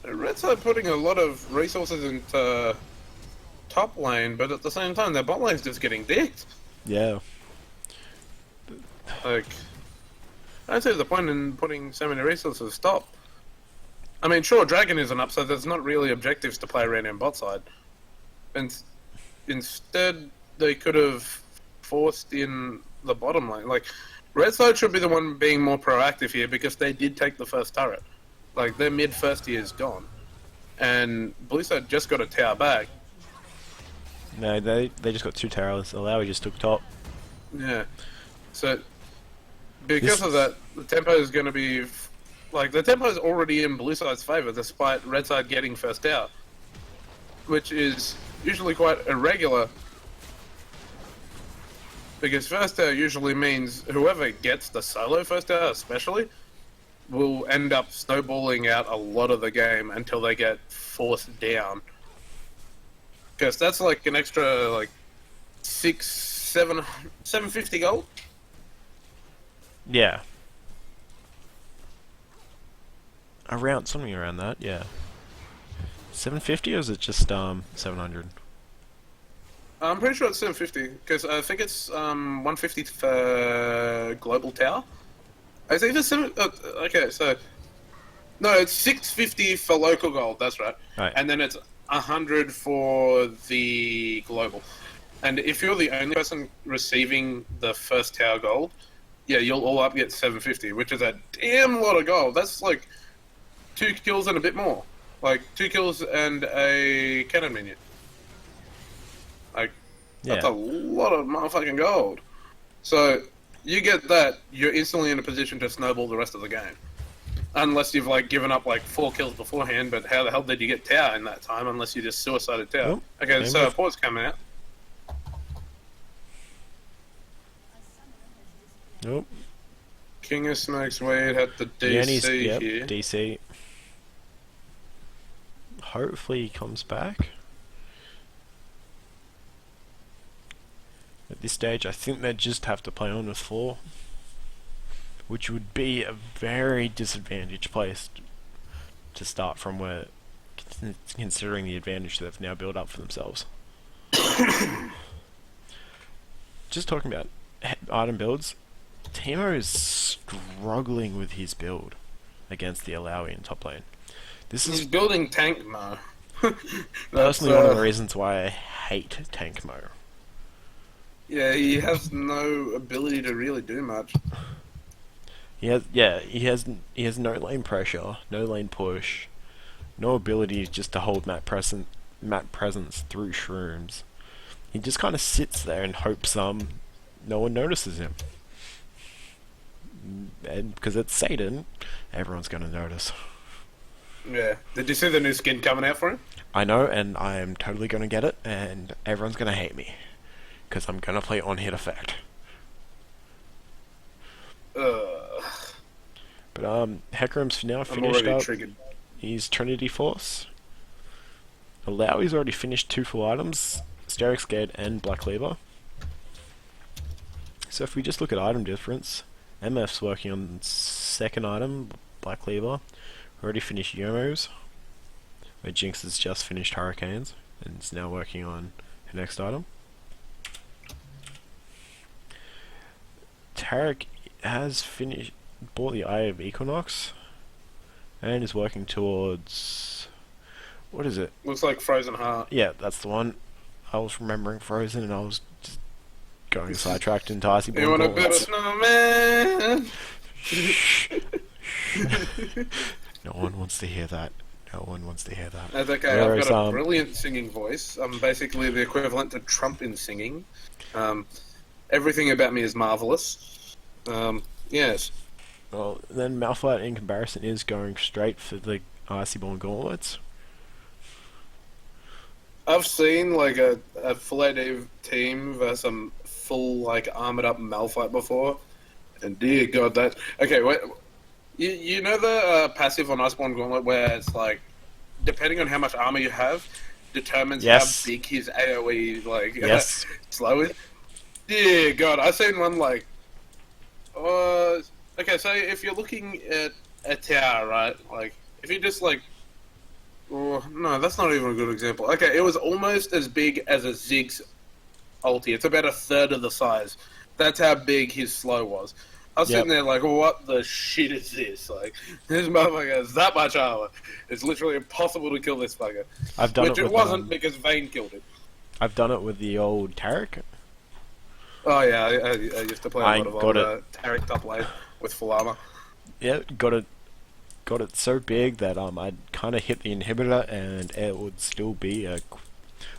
Red side putting a lot of resources into top lane, but at the same time, their bot lane's just getting dicked. Yeah. Like, I don't see the point in putting so many resources. Stop. I mean, sure, Dragon isn't up, so there's not really objectives to play around in bot side. And instead, they could have forced in the bottom lane. Like, red side should be the one being more proactive here because they did take the first turret. Like, their mid first tier is gone. And blue side just got a tower back. No, they just got 2 towers. Alawi just took top. Yeah. So, because of that, the tempo is going to be... Like, the tempo is already in blue side's favour, despite red side getting first tower. Which is usually quite irregular. Because first tower usually means whoever gets the solo first tower, especially, will end up snowballing out a lot of the game until they get forced down. Because that's like an extra, like, 750 gold? Yeah. Something around that, yeah. 750 or is it just 700? I'm pretty sure it's 750, because I think it's 150 for Global Tower. It's either 7... okay, so... No, it's 650 for local gold, that's right. Right. And then it's 100 for the global. And if you're the only person receiving the first tower gold, yeah, you'll all up get 750, which is a damn lot of gold. That's like 2 kills and a bit more. Like 2 kills and a cannon minion. Like, that's a lot of motherfucking gold. So, you get that, you're instantly in a position to snowball the rest of the game. Unless you've like given up like 4 kills beforehand, but how the hell did you get tower in that time unless you just suicided tower? Oh, okay, so Port's coming out. Nope. King of Snakes Wade had the DC Yep, here. DC. Hopefully he comes back. At this stage, I think they just have to play on with 4. Which would be a very disadvantaged place to start from, where, considering the advantage they've now built up for themselves. Just talking about item builds, Timo is struggling with his build against the Alawi in top lane. He's building tank Mo. Personally one of the reasons why I hate tank Mo. Yeah, he has no ability to really do much. He has no lane pressure, no lane push, no ability just to hold map presence through shrooms. He just kind of sits there and hopes no one notices him. And because it's Satan, everyone's gonna notice. Yeah. Did you see the new skin coming out for him? I know, and I am totally gonna get it, and everyone's gonna hate me because I'm gonna play on hit effect. But Hecarim's now finished up. Triggered. He's Trinity Force. Alawi's already finished 2 full items, Steric's Gate and Black Cleaver. So if we just look at item difference, MF's working on 2nd item, Black Cleaver. Already finished Yomos, where Jinx has just finished Hurricanes and is now working on her next item. Tarek has bought the Eye of Equinox and is working towards, what is it? Looks like Frozen Heart. Yeah, that's the one. I was remembering Frozen and I was just going sidetracked into Icy Born. You want to build a snowman? No one wants to hear that. No one wants to hear that. That's okay, I've got a brilliant singing voice. I'm basically the equivalent to Trump in singing. Everything about me is marvellous. Yes. Well, then Malphite in comparison is going straight for the Icyborn Gauntlets. I've seen like a full AD team versus a full like armored up Malphite before, and dear God, that okay. Wait, you know the passive on Iceborne Gauntlet where it's like, depending on how much armor you have, determines Yes. how big his AoE Yes. slow is. Yeah, God, I seen one like. Okay, so if you're looking at a tower, right? Like, if you just like. Oh, no, that's not even a good example. Okay, it was almost as big as a Ziggs ulti. It's about a third of the size. That's how big his slow was. I was sitting there like, what the shit is this? Like, this motherfucker has that much armor. It's literally impossible to kill this fucker. I've done Which it it with, wasn't because Vayne killed it. I've done it with the old Tarek. Oh yeah, I used to play a I lot of got old it. Tarek top lane with full armor. Yeah, got it so big that I'd kind of hit the inhibitor and it would still be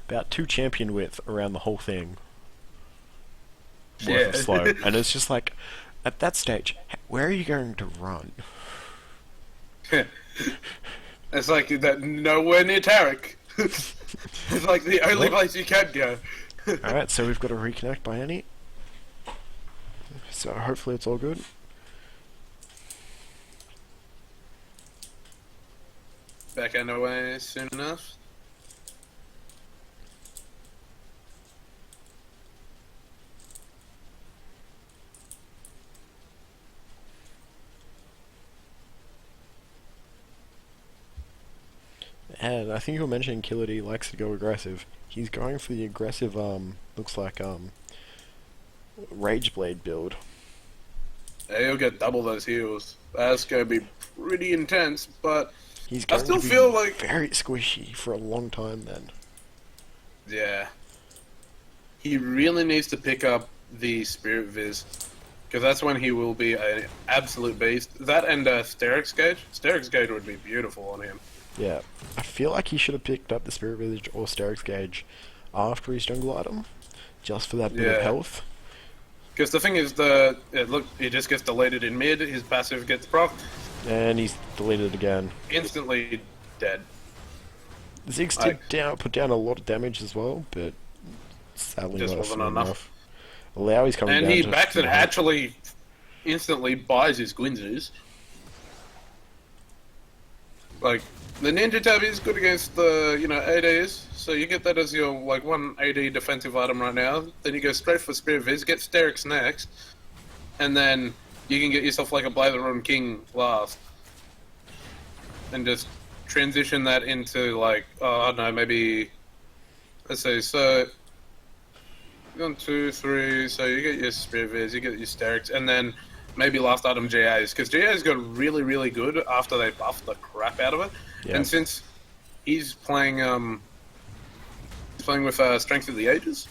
about 2 champion width around the whole thing. Worth of slow, and it's just like, at that stage, where are you going to run? It's like that nowhere near Tarek. It's like the only place you can go. Alright, so we've got to reconnect by any. So hopefully it's all good. Back underway soon enough. And I think you were mentioning Killer D likes to go aggressive. He's going for the aggressive, looks like, Rage Blade build. Yeah, he'll get double those heals. That's gonna be pretty intense, but He's I going still to be feel like very squishy for a long time then. yeah, he really needs to pick up the Spirit Viz, because that's when he will be an absolute beast. That and Sterix Gauge. Sterix Gauge would be beautiful on him. Yeah, I feel like he should have picked up the Spirit Village or Sterix Gauge after his jungle item, just for that bit of health. Because the thing is, look, he just gets deleted in mid, his passive gets procced, And he's deleted again. instantly dead. Ziggs did put down a lot of damage as well, but sadly Just not wasn't enough. Allow coming And down he to backs it 200. actually instantly buys his Gwynzus. Like, the Ninja Tab is good against the, ADs, so you get that as your, like, one AD defensive item right now. Then you go straight for Spirit Viz, get Sterix next, and then you can get yourself, like, a Blade of the Rune King last. And just transition that into, like, I don't know, maybe, let's see, so, 1, 2, 3, so you get your Spirit Viz, you get your Sterix, and then maybe last item GAs, because GAs got really, really good after they buffed the crap out of it. Yeah. And since he's playing with Strength of the Ages,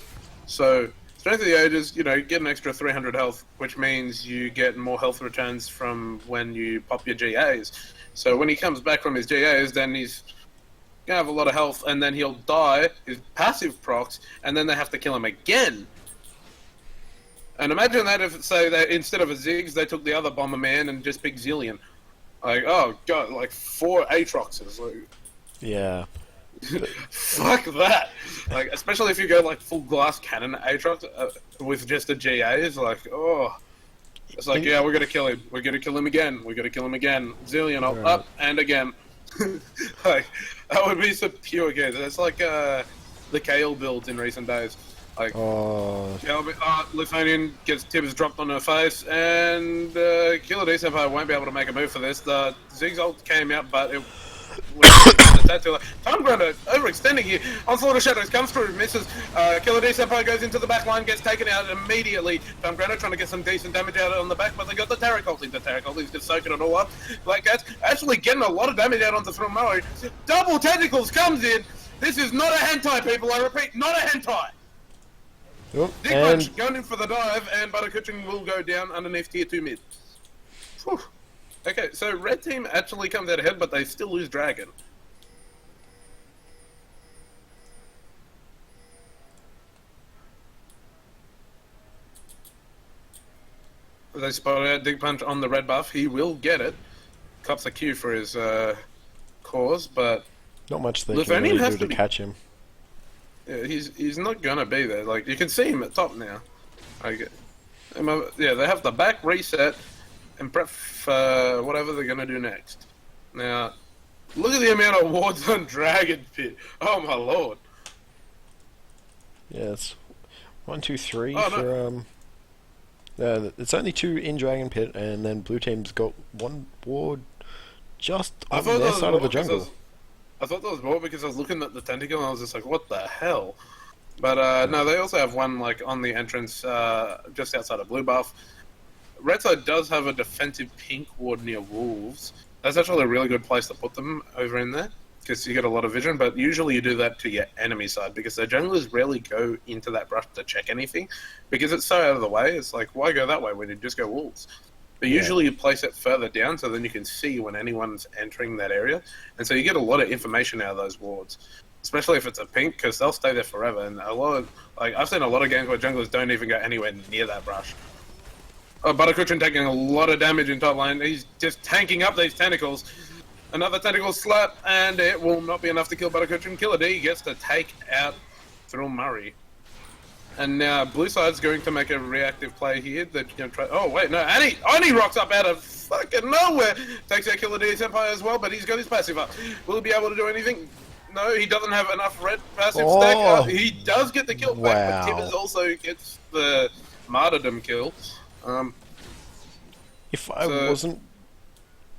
so Strength of the Ages, you get an extra 300 health, which means you get more health returns from when you pop your GAs. So when he comes back from his GAs, then he's gonna have a lot of health, and then he'll die, his passive procs, and then they have to kill him again. And imagine that if, say, they, instead of a Ziggs, they took the other Bomberman and just picked Zillion. Like, oh god, like 4 Aatroxes. Like, Yeah. fuck that. Like, especially if you go like full glass cannon Aatrox with just a GA, it's like, oh. It's like, yeah, we're gonna kill him. We're gonna kill him again. We're gonna kill him again. Zillion up and again. Like, that would be some pure games. It's like the Kale builds in recent days. Like, Lithanian gets Tibbs dropped on her face, and Killer D Senpai won't be able to make a move for this. The Ziggs ult came out, but it Time Grinder overextending here. Onslaught of Shadows comes through, misses. Killer D Senpai goes into the back line, gets taken out immediately. Time Grinder trying to get some decent damage out on the back, but they got the Tarek ulti. The Tarek ulti's just soaking it all up. Black Cat's actually getting a lot of damage out onto Thromoe. Double Tentacles comes in. This is not a hentai, people. I repeat, not a hentai. Oh, Dick Punch going in for the dive, and Buttercutching will go down underneath tier 2 mid. Whew. Okay, so red team actually comes out ahead, but they still lose Dragon. They spotted out Dig Punch on the red buff. He will get it. Cops a Q for his cause, but not much they can really do to catch him. Yeah, he's not gonna be there. Like, you can see him at top now. Yeah, they have the back reset and prep for whatever they're gonna do next. Now, Look at the amount of wards on Dragon Pit. Oh my lord. Yeah, it's 1, 2, 3 Oh, for it's only 2 in Dragon Pit, and then blue team's got 1 ward just on their side of the jungle. I thought there was more because I was looking at the tentacle and I was just like, what the hell? But no, they also have one like on the entrance just outside of blue buff. Red side does have a defensive pink ward near wolves. That's actually a really good place to put them over in there because you get a lot of vision, but usually you do that to your enemy side because their junglers rarely go into that brush to check anything because it's so out of the way. It's like, why go that way when you just go wolves? But usually you place it further down so then you can see when anyone's entering that area. And so you get a lot of information out of those wards, especially if it's a pink because they'll stay there forever. And a lot of, like, I've seen a lot of games where junglers don't even go anywhere near that brush. Oh, Buttercushion taking a lot of damage in top lane. He's just tanking up these tentacles. Another tentacle slap, and it will not be enough to kill Buttercushion. Killer D gets to take out Thrill Murray. And now blue side's going to make a reactive play here. They're going to try. Oh wait, no, Annie rocks up out of fucking nowhere. Takes out Killer D's Empire as well, but he's got his passive up. Will he be able to do anything? No, he doesn't have enough red passive stack. He does get the kill back, but Tibbers also gets the martyrdom kill. If I wasn't,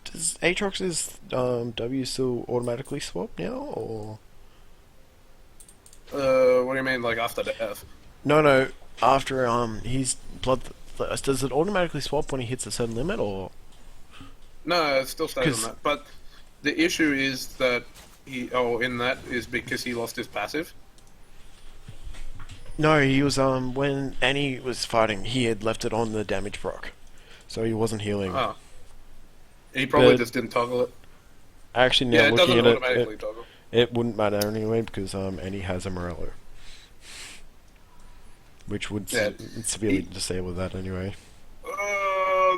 does Aatrox's W still automatically swap now, or? What do you mean, like after death? No, after he's bloodthirst. Does it automatically swap when he hits a certain limit, or? No, it still stays on that. But the issue is that is because he lost his passive. No, he was when Annie was fighting, he had left it on the damage proc, so he wasn't healing. Oh, he probably just didn't toggle it. Actually, now it looking doesn't at automatically toggle. It wouldn't matter anyway because Annie has a Morello, which would severely disable that anyway.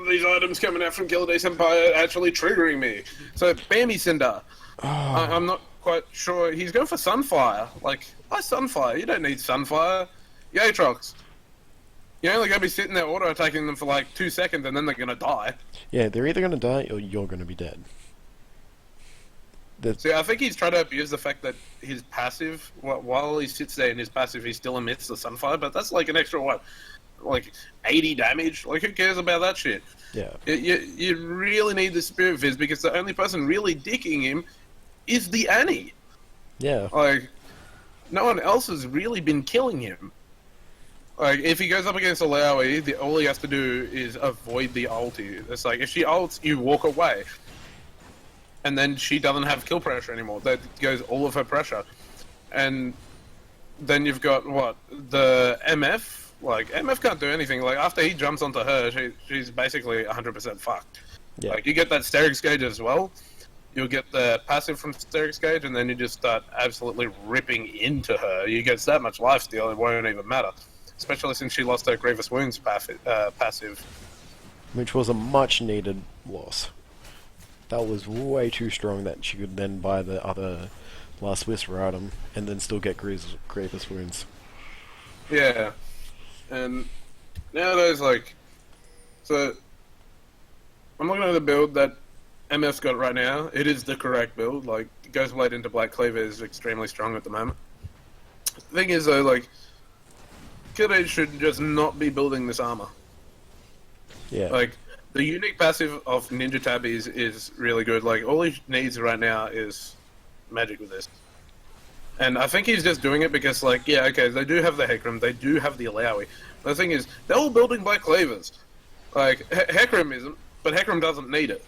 These items coming out from Gilda's Empire actually triggering me. So, Bambi Cinder. I'm not quite sure. He's going for Sunfire. Like, why Sunfire? You don't need Sunfire. Aatrox. You're only going to be sitting there auto-attacking them for like 2 seconds and then they're going to die. Yeah, they're either going to die or you're going to be dead. See, I think he's trying to abuse the fact that his passive, while he sits there in his passive, he still emits the Sunfire, but that's like an extra, what, like 80 damage? Like, who cares about that shit? Yeah. You really need the Spirit Fizz because the only person really dicking him is the Annie. Yeah. Like, no one else has really been killing him. Like, if he goes up against Alawi, all he has to do is avoid the ulti. It's like, if she ults, you walk away. And then she doesn't have kill pressure anymore. That goes all of her pressure. And then you've got, what, the MF? Like, MF can't do anything. Like, after he jumps onto her, she's basically 100% fucked. Yeah. Like, you get that Sterix Gauge as well. You'll get the passive from Sterix Gauge, and then you just start absolutely ripping into her. You get that much lifesteal, it won't even matter. Especially since she lost her Grievous Wounds passive. Which was a much needed loss. That was way too strong that she could then buy the other Last Whisper item and then still get Grievous Wounds. Yeah. And nowadays, like, so I'm looking at the build that MF's got right now. It is the correct build. Like, Ghostblade into Black Cleaver is extremely strong at the moment. The thing is, though, like, Kid should just not be building this armor. Yeah. Like, the unique passive of Ninja Tab is really good. Like, all he needs right now is magic with this. And I think he's just doing it because, like, yeah, okay, they do have the Hecarim, they do have the Alawi. The thing is, they're all building Black Cleavers. Like, Hecarim isn't, but Hecarim doesn't need it.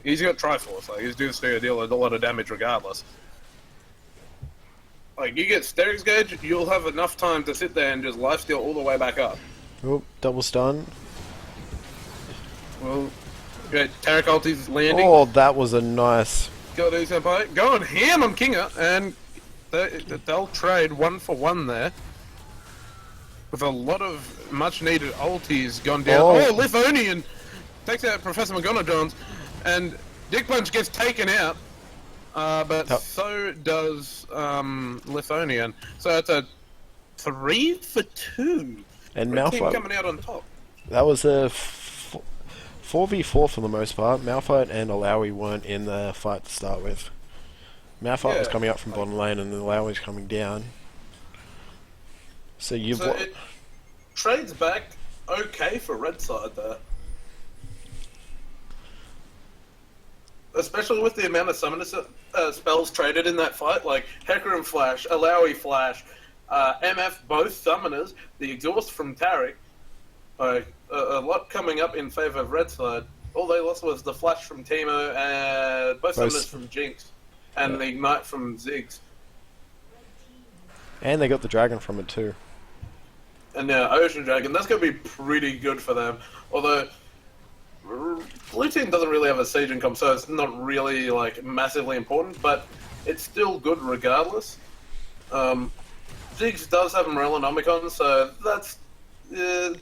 He's got Triforce, like, he's just going to deal a lot of damage regardless. Like, you get Sterix Gauge, you'll have enough time to sit there and just lifesteal all the way back up. Oh, double stun. Well, yeah, Tarek ulti's landing. Oh, that was a nice... Got these Empire. Going ham on Kinga, and they'll trade 1-for-1 there. With a lot of much-needed ultis gone down. Oh, Lithonian takes out Professor McGonagall, and Dick Punch gets taken out. But so does Lithonian. So it's a 3-for-2. And Malphite coming out on top. That was a 4v4 for the most part. Malphite and Alawi weren't in the fight to start with. Malphite was Yeah. coming up from bottom lane and the Lowy's coming down. So you've... So it trades back okay for red side there. Especially with the amount of summoner spells traded in that fight, like Hecarim Flash, Alawi Flash, MF both summoners, the exhaust from Taric, a lot coming up in favour of red side. All they lost was the Flash from Teemo and both summoners from Jinx, and the Ignite from Ziggs. And they got the dragon from it too. And now Ocean Dragon, that's going to be pretty good for them. Although blue team doesn't really have a siege income, so it's not really like massively important, but it's still good regardless. Ziggs does have Morellonomicon, so that's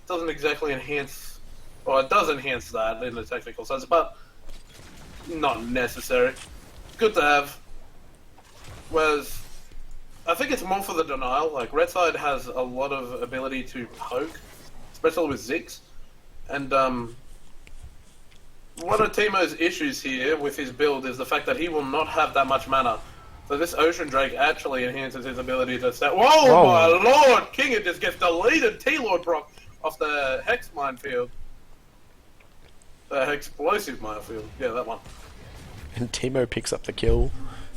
doesn't exactly enhance, or it does enhance that in the technical sense, but not necessary. Good to have. Whereas I think it's more for the denial. Like red side has a lot of ability to poke, especially with Ziggs, and one of Teemo's issues here with his build is the fact that he will not have that much mana. So this Ocean Drake actually enhances his ability to stat. Whoa, my lord! Kinga just gets deleted T-Lord Brock off the Hex Minefield. The Hexplosive Minefield. Yeah, that one. And Teemo picks up the kill.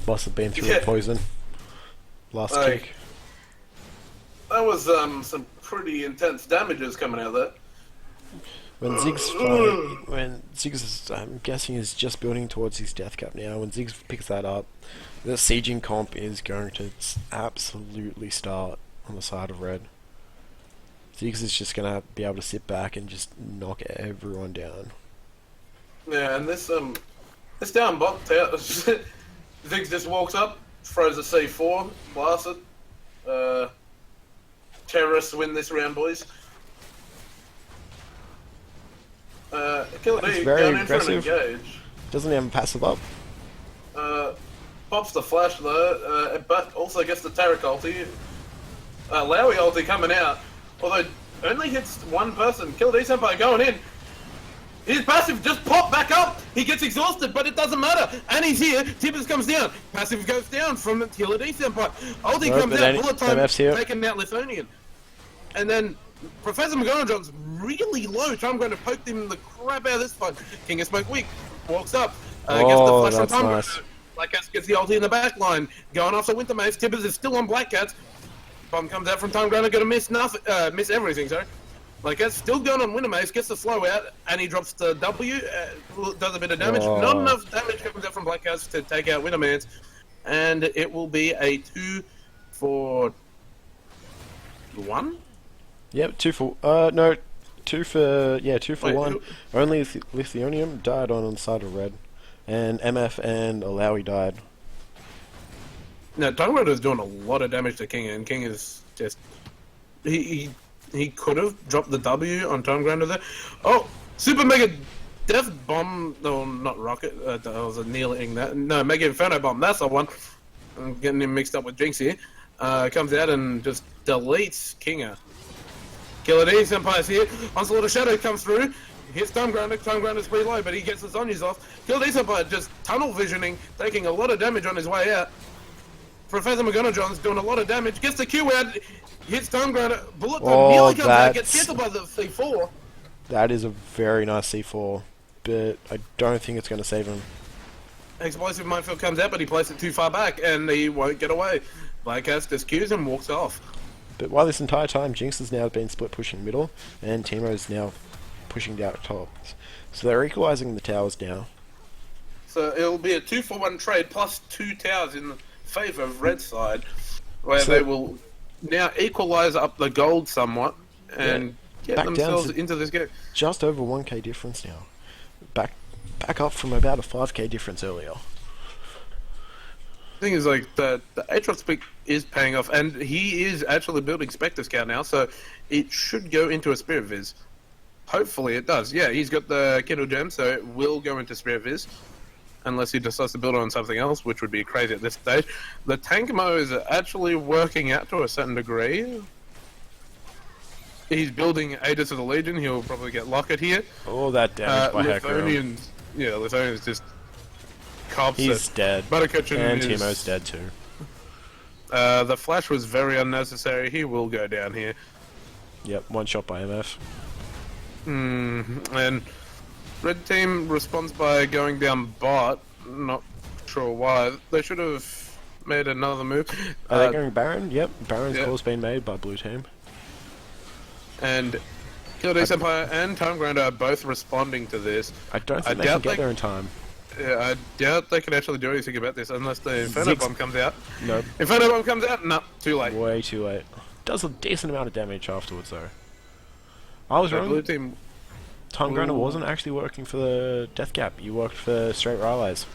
Must have been through the poison. Last kick. That was some pretty intense damages coming out of that. When Ziggs is, I'm guessing, is just building towards his death cap now. When Ziggs picks that up, the sieging comp is going to absolutely start on the side of red. Ziggs is just going to be able to sit back and just knock everyone down. Yeah, and this down bot, Ziggs just walks up, throws a C4, blasts it. Terrorists win this round, boys. Killer D going in for an engage. Doesn't have a passive up. Pops the flash though, but also gets the Taric ulti. Lowy ulti coming out, although only hits one person. Killer D Senpai going in. His passive just popped back up. He gets exhausted, but it doesn't matter. And he's here. Tibbers comes down. Passive goes down from Killer D Senpai. Ulti comes out. Bullet time taking out Lithuanian. And then Professor McGonagall's really low. So I'm going to poke him the crap out of this fight. King of Smoke weak. Walks up. Gets the flash from Tom. Nice. Black Cats gets the ulti in the back line. Going after Winter Maze. Tibbers is still on Black Cats. Bomb comes out from Time Granner. Going to miss nothing. Miss everything, sorry. Black Cat's still going on Winter Maze. Gets the slow out. And he drops the W. Does a bit of damage. Not enough damage comes out from Black Cats to take out Winter Maze. And it will be a 2 for 1? Yep, 2 for... no. 2 for... Yeah, 2 for 1. Only Lithionium died on the side of red. And MF and Alawi died. Now, Time is doing a lot of damage to King, and King is just... He could have dropped the W on Time Grinder there. Oh! Super Mega Death Bomb... No, not Rocket. That was annihilating that. No, Mega Inferno Bomb. That's the one. I'm getting him mixed up with Jinx here. Comes out and just deletes Kinga. Killer D Senpai's here. Onslaught of Shadow comes through. Hits Time Grinder's pretty low, but he gets the Zonyas off. Killer D Senpai just tunnel visioning, taking a lot of damage on his way out. Professor McGonagall's doing a lot of damage. Gets the Q out. Hits Time Grinder. Bullet time nearly comes out. Gets cancelled by the C4. That is a very nice C4, but I don't think it's going to save him. Explosive Minefield comes out, but he placed it too far back, and he won't get away. Black Cats just Qs and walks off. But while this entire time, Jinx has now been split pushing middle, and Teemo is now pushing down top. So they're equalising the towers now. So it'll be a 2-for-1 trade plus 2 towers in favour of red side, where they will now equalise up the gold somewhat and get themselves into this game. Just over 1k difference now. Back up from about a 5k difference earlier. Thing is, like, the Aatrox pick is paying off, and he is actually building Spectre Scout now, so it should go into a Spirit Viz. Hopefully it does. Yeah, he's got the Kindle Gem, so it will go into Spirit Viz. Unless he decides to build on something else, which would be crazy at this stage. The tank mode is actually working out to a certain degree. He's building Aegis of the Legion, he'll probably get Locket here. All that damage by Hecarim. Yeah, Lithuanians just cops He's it. dead. Butterkitchen And is... Timo's dead too. The flash was very unnecessary. He will go down here. Yep, one shot by MF. And red team responds by going down bot. Not sure why. They should have made another move. Are they going Baron? Yep, Baron's yeah. call's been made by blue team. And Killer Senpai and Time Grinder are both responding to this. I don't think they can get there in time. Yeah, I doubt they can actually do anything about this unless the Inferno Bomb comes out. Nope. Inferno Bomb comes out? No, too late. Way too late. Does a decent amount of damage afterwards though. I was The wrong. blue team... Time Grinder Ooh. wasn't actually working for the Death Gap. You worked for straight Rileys.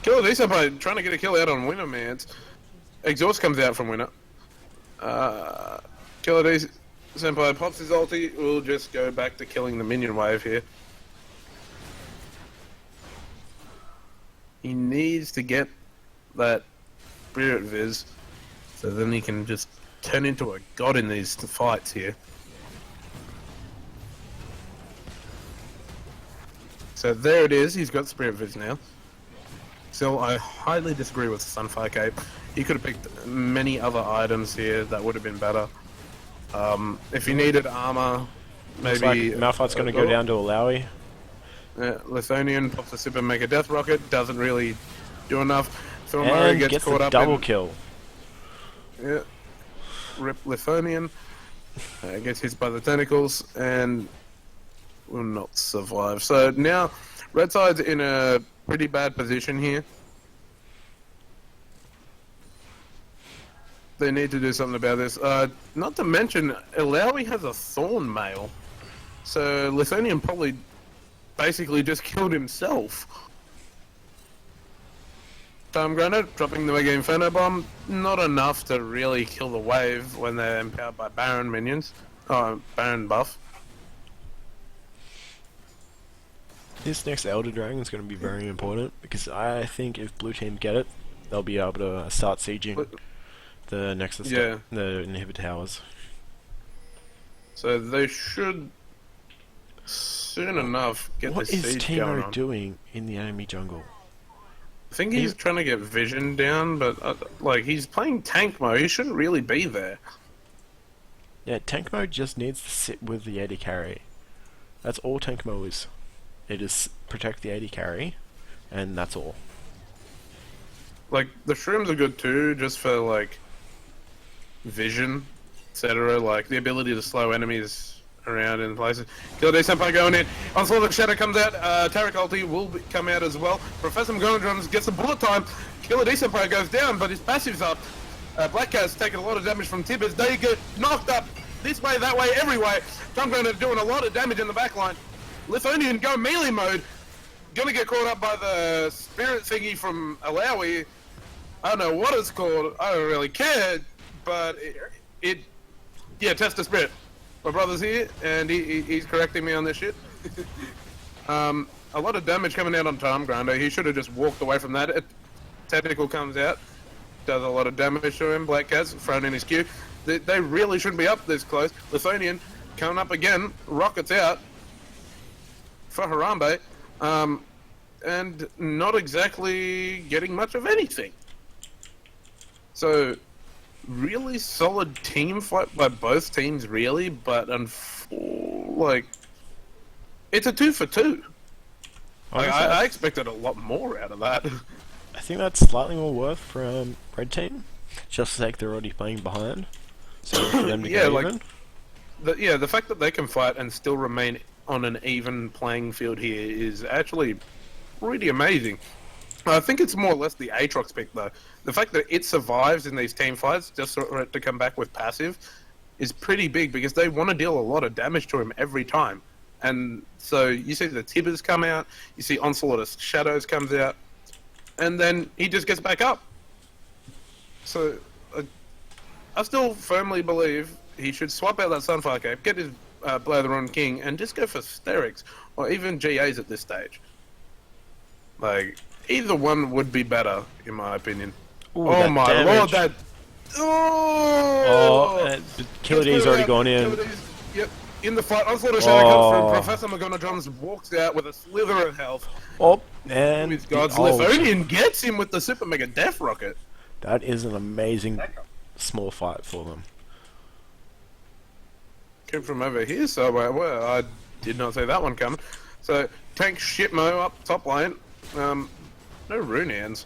Killer D Senpai trying to get a kill out on Winner, man. Exhaust comes out from Winner. Killer D Senpai pops his ulti. We'll just go back to killing the minion wave here. He needs to get that Spirit Viz, so then he can just turn into a god in these fights here. So there it is, he's got Spirit Viz now. Still, I highly disagree with Sunfire Cape. He could have picked many other items here that would have been better. If he needed armor, Looks maybe... like Malphite's going to go down to Alawi. Lithonian pops the super mega death rocket, doesn't really do enough. Thormari And gets caught the up double in, kill. Yeah. Rip Lithonian. Gets hit by the tentacles and will not survive. So now Red Side's in a pretty bad position here. They need to do something about this. Not to mention, Alawi has a Thorn Mail. So Lithonian probably basically just killed himself. Time Grinder dropping the Mega Inferno Bomb. Not enough to really kill the wave when they're empowered by Baron minions. Baron buff. This next Elder Dragon is going to be very important because I think if blue team get it, they'll be able to start sieging the Nexus, Yeah. the inhibitor towers. So they should soon enough get What the is siege going Timo on. doing in the enemy jungle? I think he's trying to get vision down, but like he's playing tank mode. He shouldn't really be there. Yeah, tank mode just needs to sit with the AD carry. That's all tank mode is. It is protect the AD carry, and that's all. Like the shrooms are good too, just for like vision, etc. Like the ability to slow enemies around in places. Killer D Senpai going in. Onslaught of Shadow comes out. Tarek ulti will come out as well. Professor McGonagall gets a bullet time. Killer D Senpai goes down, but his passive's up. Black Cat's taking a lot of damage from Tibbers. They get knocked up this way, that way, every way. Tom Grenner doing a lot of damage in the backline. Lithonian go melee mode. Gonna get caught up by the spirit thingy from Alawi. I don't know what it's called. I don't really care, but yeah, test the spirit. My brother's here, and he's correcting me on this shit. A lot of damage coming out on Time Grinder. He should have just walked away from that. Tactical comes out, does a lot of damage to him. Black Cat's thrown in his Q. They really shouldn't be up this close. Lithonian coming up again. Rockets out for Harambe, and not exactly getting much of anything. So, really solid team fight by both teams, really, but like, it's a 2 for 2. Like, I expected a lot more out of that. I think that's slightly more worth from red team, just like they're already playing behind. So for them to Yeah, get like- even. The fact that they can fight and still remain on an even playing field here is actually pretty amazing. I think it's more or less the Aatrox pick, though. The fact that it survives in these team fights, just for it to come back with passive, is pretty big, because they want to deal a lot of damage to him every time. And so you see the Tibbers come out, you see Onslaught of Shadows comes out, and then he just gets back up. So I still firmly believe he should swap out that Sunfire Cape, get his Blow the Run King, and just go for Sterix, or even GAs at this stage. Like, either one would be better, in my opinion. Ooh, Oh that my damage. lord, that... Oh! Killer D's already gone in. Killer D's, yep. in the fight. Onslaught of Shadow comes Oh. through. Professor McGonagall walks out with a slither of health. Oh, and With God's the ult. Lithonian gets him with the Super Mega Death Rocket. That is an amazing small fight for them. Came from over here, so well, I did not see that one coming. So tank Shipmo up top lane. No Runians.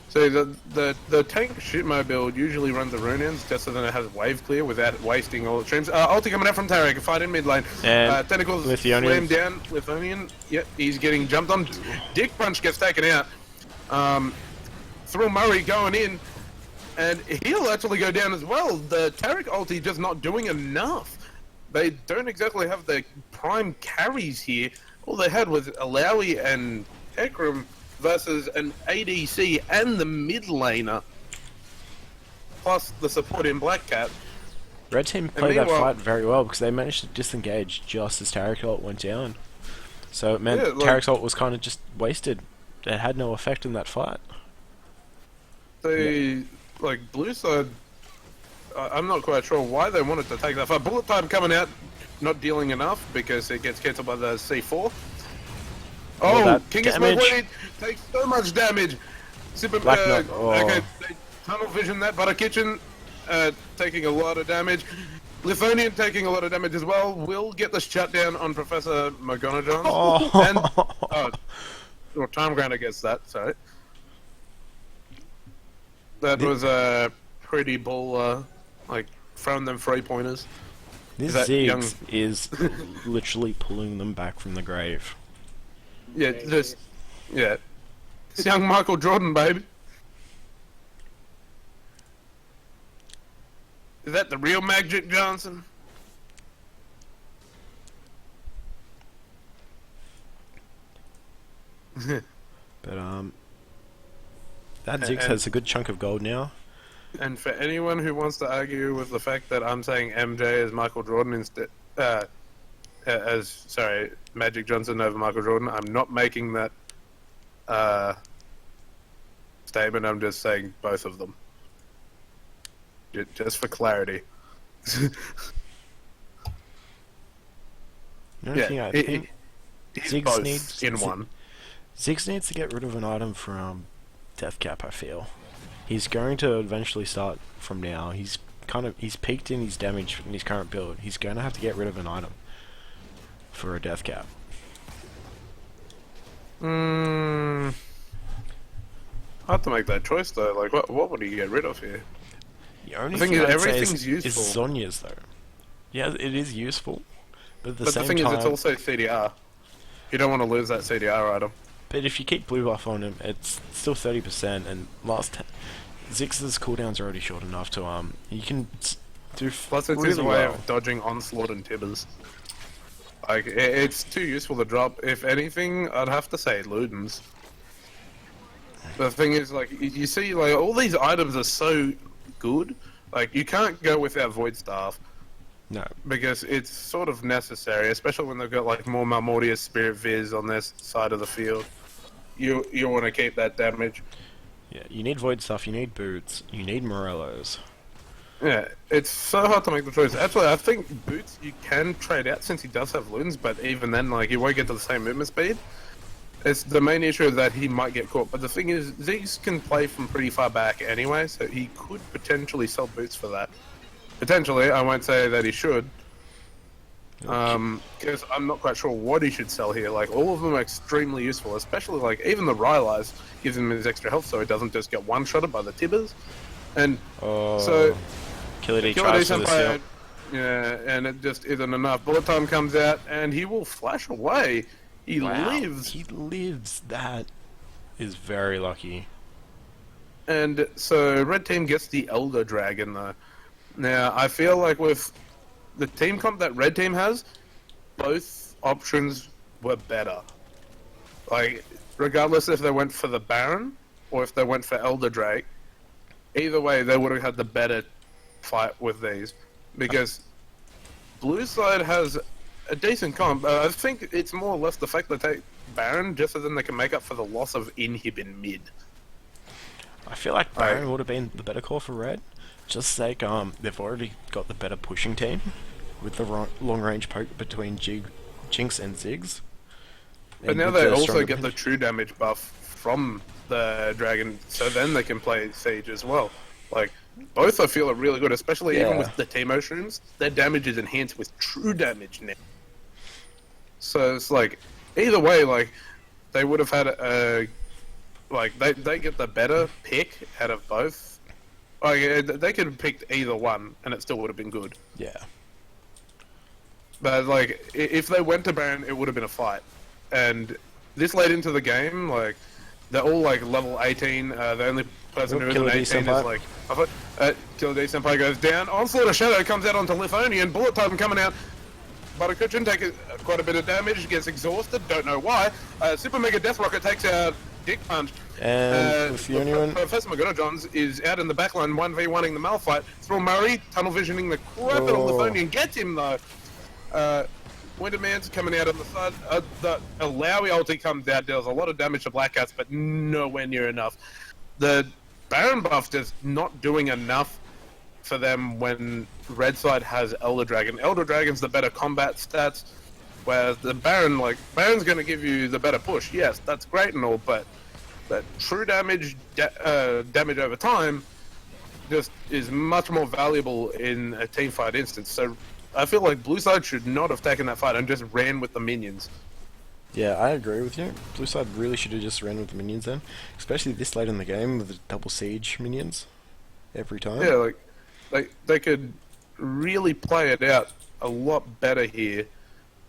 So the tank Shipmo build usually runs the Runians just so that it has wave clear without wasting all the streams. Ulti coming out from Tarek, fight in mid lane. And Tentacles Lithonian. slam down. Lithonian, yep, he's getting jumped on. Dick Punch gets taken out. Thrill Murray going in, and he'll actually go down as well. The Tarek ulti just not doing enough. They don't exactly have the prime carries here. All they had was Alawi and Ekram versus an ADC and the mid laner, plus the support in Black Cat. Red team played that meanwhile- fight very well because they managed to disengage just as Tarek's ult went down. So it meant Yeah, like- Tarek's ult was kind of just wasted. It had no effect in that fight. They, like, blue side, I'm not quite sure why they wanted to take that fight. Bullet time coming out, not dealing enough because it gets cancelled by the C4. Oh, that King of damage. Smoke Weed takes so much damage. Super, Black Knight, oh. Okay, they tunnel vision that. Butter Kitchen taking a lot of damage. Lithonian taking a lot of damage as well. Will get the shutdown on Professor McGonagall. Oh. And, or Time Grinder gets that, sorry. That was a pretty bull, like, throwing them 3-pointers. This that young- Ziggs is literally pulling them back from the grave. Yeah, just, yeah. It's young Michael Jordan, baby. Is that the real Magic Johnson? But that Ziggs has a good chunk of gold now. And for anyone who wants to argue with the fact that I'm saying MJ as Michael Jordan instead, sorry, Magic Johnson over Michael Jordan, I'm not making that statement. I'm just saying both of them, just for clarity. The only thing I think he's Ziggs both needs- in one. Ziggs needs to get rid of an item from Deathcap, I feel. He's going to eventually start from now. He's peaked in his damage in his current build. He's going to have to get rid of an item for a Deathcap. Hard to make that choice though. Like, what would he get rid of here? The only The thing thing is, I'd say everything's is useful. Zonya's though. Yeah, it is useful, but at the But same the thing time, is, it's also CDR. You don't want to lose that CDR item. but if you keep blue buff on him, it's still 30%. And Ziggs's cooldowns are already short enough to you can do Plus, it's really his way well. of dodging Onslaught and Tibbers. Like, it's too useful to drop. If anything, I'd have to say Ludens. The thing is, like, you see, like, all these items are so good. Like, you can't go without Void Staff No, because it's sort of necessary, especially when they've got, like, more Marmortius Spirit Viz on their side of the field. You want to keep that damage. yeah, you need void stuff. You need boots. You need Morellos. Yeah, it's so hard to make the choice. Actually, I think Boots you can trade out since he does have Lunes, but even then, like, he won't get to the same movement speed. It's the main issue is that he might get caught. But the thing is, Ziggs can play from pretty far back anyway, so he could potentially sell Boots for that. Potentially, I won't say that he should. Because I'm not quite sure what he should sell here. Like, all of them are extremely useful, especially, like, even the Rylai's gives him his extra health so he doesn't just get one-shotted by the Tibbers. And Oh, so... Killer D Killer tries D for the Senpai, seal. yeah, and it just isn't enough. Bullet time comes out, and he will flash away. He Wow, lives. He lives. That is very lucky. And so Red Team gets the Elder Dragon, though. Now, I feel like with the team comp that Red Team has, both options were better. Like, regardless if they went for the Baron or if they went for Elder Drake, either way, they would have had the better fight with these. Because Blue side has a decent comp. I think it's more or less the fact that they take Baron just so then they can make up for the loss of Inhib in mid. I feel like Baron would have been the better call for Red. Just like they've already got the better pushing team. with the long range poke between Jinx and Ziggs. But And now with they the also stronger get the pinch- true damage buff from the dragon, so then they can play Siege as well. Like, both I feel are really good, especially even Yeah. with the Teemo shrooms. Their damage is enhanced with true damage now. So it's like, either way, like, they would have had a... Like, they get the better pick out of both. Like, they could have picked either one, and it still would have been good. Yeah. But, like, if they went to Baron, it would have been a fight. And this late into the game, like, they're all, like, level 18. The only person Oh, who Killer isn't D 18 is, Senpai. like... Killer D Senpai goes down. Onslaught of Shadow comes out onto Lithonian. Bullet time coming out. Buttercutchin takes quite a bit of damage, gets exhausted, don't know why. Super Mega Death Rocket takes out Dick Punch. And with the only one... Professor McGonagall is out in the backline 1v1ing the Malphite. Thrill Murray, tunnel visioning the crap out of Lithonian, gets him though. Winterman's coming out on the side. The Alawi ulti comes out, deals a lot of damage to Black Cats, but nowhere near enough. The Baron buff just not doing enough for them when Red Side has Elder Dragon. Elder Dragon's the better combat stats, whereas the Baron, like, Baron's going to give you the better push. Yes, that's great and all, but true damage, damage over time, just is much more valuable in a team fight instance. So I feel like Blue Side should not have taken that fight and just ran with the minions. Yeah, I agree with you. Blue side really should have just ran with the minions then. Especially this late in the game with the double siege minions. Every time. Yeah, like, they could really play it out a lot better here.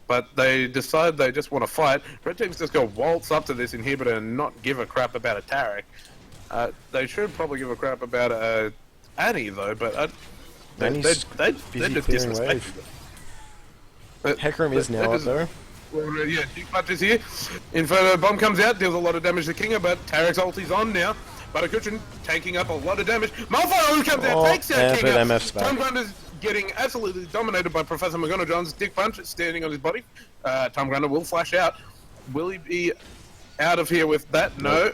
But they decide they just want to fight. Red Team's just go waltz up to this inhibitor and not give a crap about a Taric. They should probably give a crap about Annie though, but they Annie's just busy clearing disrespect. Hecarim is now up though. Well, yeah, Dick Punch is here. Inferno Bomb comes out, deals a lot of damage to Kinga, but Taric's ulti's on now. Buttercutchin taking up a lot of damage. Malphite comes out, takes out and but Kinga. MF's back. Tom Grunder's getting absolutely dominated by Professor McGonagall's Dick Punch standing on his body. Tom Grunder will flash out. Will he be out of here with that? No.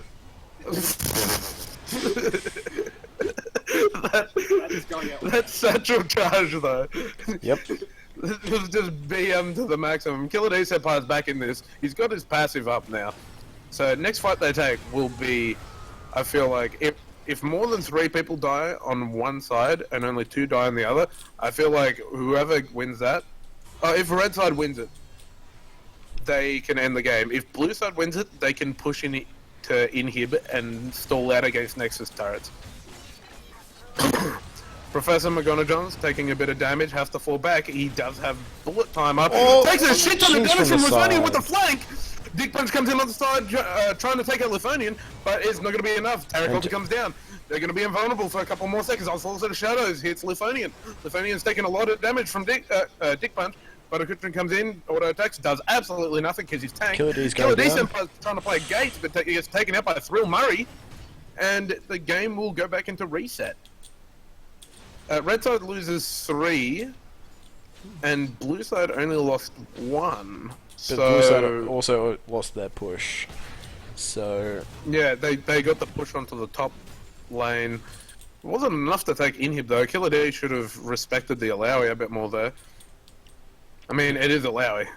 That's satchel charge though. Yep. This was just BM to the maximum. Killer D Senpai's back in this. He's got his passive up now. So next fight they take will be, I feel like, if more than 3 people die on one side and only 2 die on the other, I feel like whoever wins that, if Red side wins it, they can end the game. If Blue side wins it, they can push in to inhib and stall out against Nexus turrets. Professor McGonagall's taking a bit of damage, has to fall back. He does have bullet time up. Oh, Takes a shit ton of Jinx damage from from the Lithonian side. with the flank. Dick Punch comes in on the side, trying to take out Lithonian, but it's not going to be enough. Taric ulti comes down. They're going to be invulnerable for a couple more seconds. Onslaught of Shadows hits Lithonian. Lithonian's taking a lot of damage from Dick Punch. Buttercutchin comes in, auto attacks, does absolutely nothing because he's tanked. Killer D's Killer going D down. Senpai's trying to play Gates, but he gets taken out by Thrill Murray, and the game will go back into reset. Red side loses 3, and Blue side only lost 1. But Blue side also lost their push. So Yeah, they got the push onto the top lane. It wasn't enough to take inhib though. Killer D should have respected the Alawi a bit more there. I mean, it is Alawi.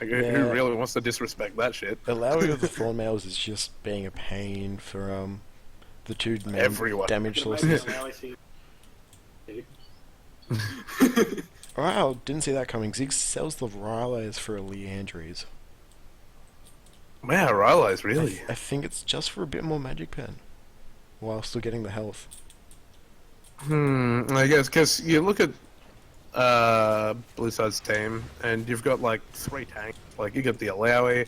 Like, who Yeah. really wants to disrespect that shit? Alawi of the Thorn Mails is just being a pain for the 2 main Everyone. damage sources. Wow, didn't see that coming. Ziggs sells the Rylays for a Leandries. Wow, Ryla's really. I think it's just for a bit more magic pen, while still getting the health. I guess, because you look at Blue Side's team, and you've got like 3 tanks. Like, you got the Alawi,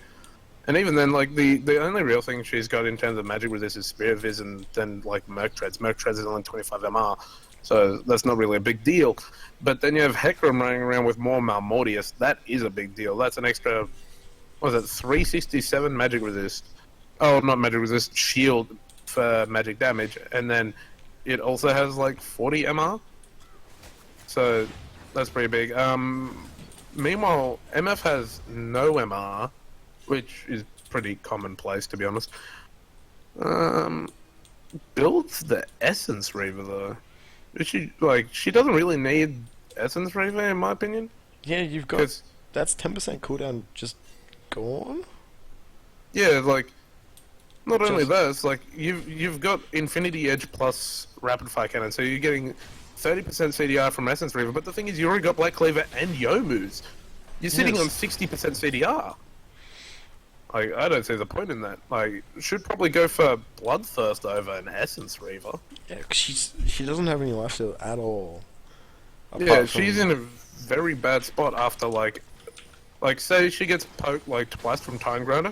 and even then, like, the only real thing she's got in terms of magic resist is Spirit Viz, and then, like, Merc Treads. Merc Treads is only 25 MR, so that's not really a big deal. But then you have Hecarim running around with more Malmortius. That is a big deal. That's an extra, what was it, 367 magic resist. Oh, not magic resist, shield for magic damage. And then it also has, like, 40 MR. So that's pretty big. Meanwhile, MF has no MR, which is pretty commonplace, to be honest. Builds the Essence Reaver, though. She doesn't really need Essence Reaver, in my opinion. Yeah, you've got... 'Cause- That's 10% cooldown just gone? Yeah, like, not only Just- that, it's like you've got Infinity Edge plus Rapid Fire Cannon, so you're getting 30% CDR from Essence Reaver. But the thing is, you already got Black Cleaver and Youmuu's. You're sitting Yes. on 60% CDR. Like, I don't see the point in that. Like, should probably go for Bloodthirst over an Essence Reaver. Yeah, 'cause she doesn't have any lifesteal at all. Yeah, Apart she's from- in a very bad spot after, like, say she gets poked, like, twice from Time Grinder.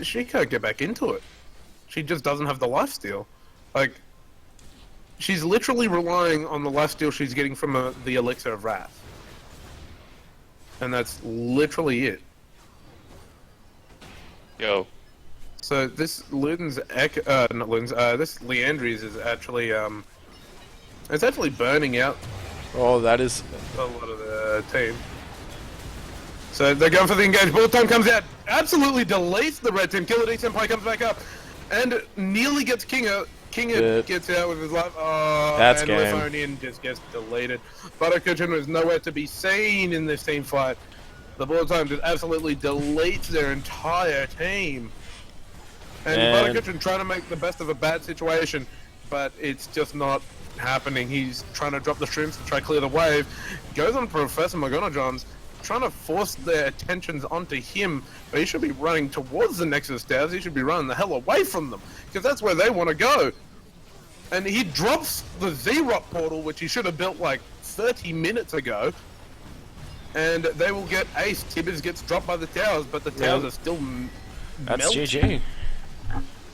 She can't get back into it. She just doesn't have the lifesteal. Like, she's literally relying on the lifesteal she's getting from the Elixir of Wrath. And that's literally it. Yo. So this Luden's not Luden's, this Leandry's is actually, it's actually burning out Oh, that is... a lot of the team. So they're going for the engage. Bullet time comes out, absolutely deletes the red team. Killer D Senpai comes back up, and nearly gets Kinga. Kinga Good. gets out with his life. Oh, That's and game. Lithonian just gets deleted. Buttercushion was nowhere to be seen in this team fight. The bullet time just absolutely deletes their entire team. And And- Buttercushion trying to make the best of a bad situation, but it's just not happening. He's trying to drop the shrooms to try to clear the wave. Goes on Professor McGonagall's, trying to force their attentions onto him, but he should be running towards the Nexus Stairs. He should be running the hell away from them, because that's where they want to go. And he drops the Z-Rock portal, which he should have built like 30 minutes ago, and they will get ace. Tibbers gets dropped by the towers, but the towers Yeah. are still That's melting. GG.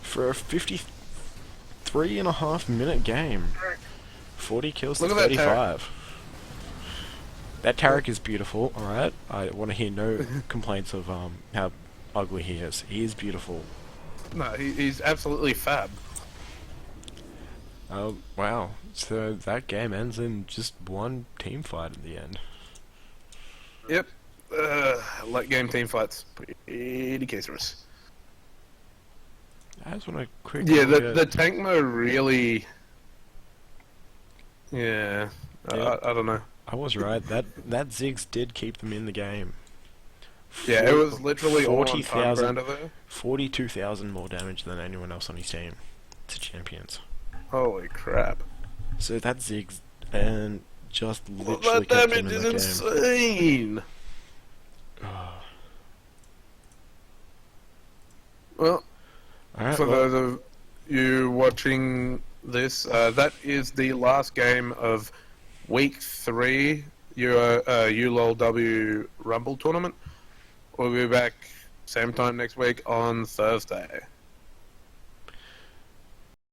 For a 53.5 minute game. 40 kills to Look at that Tarek. 35. That Tarek is beautiful, alright? I want to hear no complaints of how ugly he is. He is beautiful. No, he's absolutely fab. Wow. So that game ends in just one team fight at the end. Yep. Late game team fights. Pretty cancerous. I just want to quick Yeah, look the at- tank mode really... Yeah. Yeah. I don't know. I was right. That Ziggs did keep them in the game. Yeah, it was literally all on time 40,000 ground there. 42,000 more damage than anyone else on his team to champions. Holy crap. So that Ziggs and just Well, literally that kept him damage in is the game. insane. Well, Alright, for well, those of you watching this, that is the last game of Week 3 UOW Rumble Tournament. We'll be back same time next week on Thursday.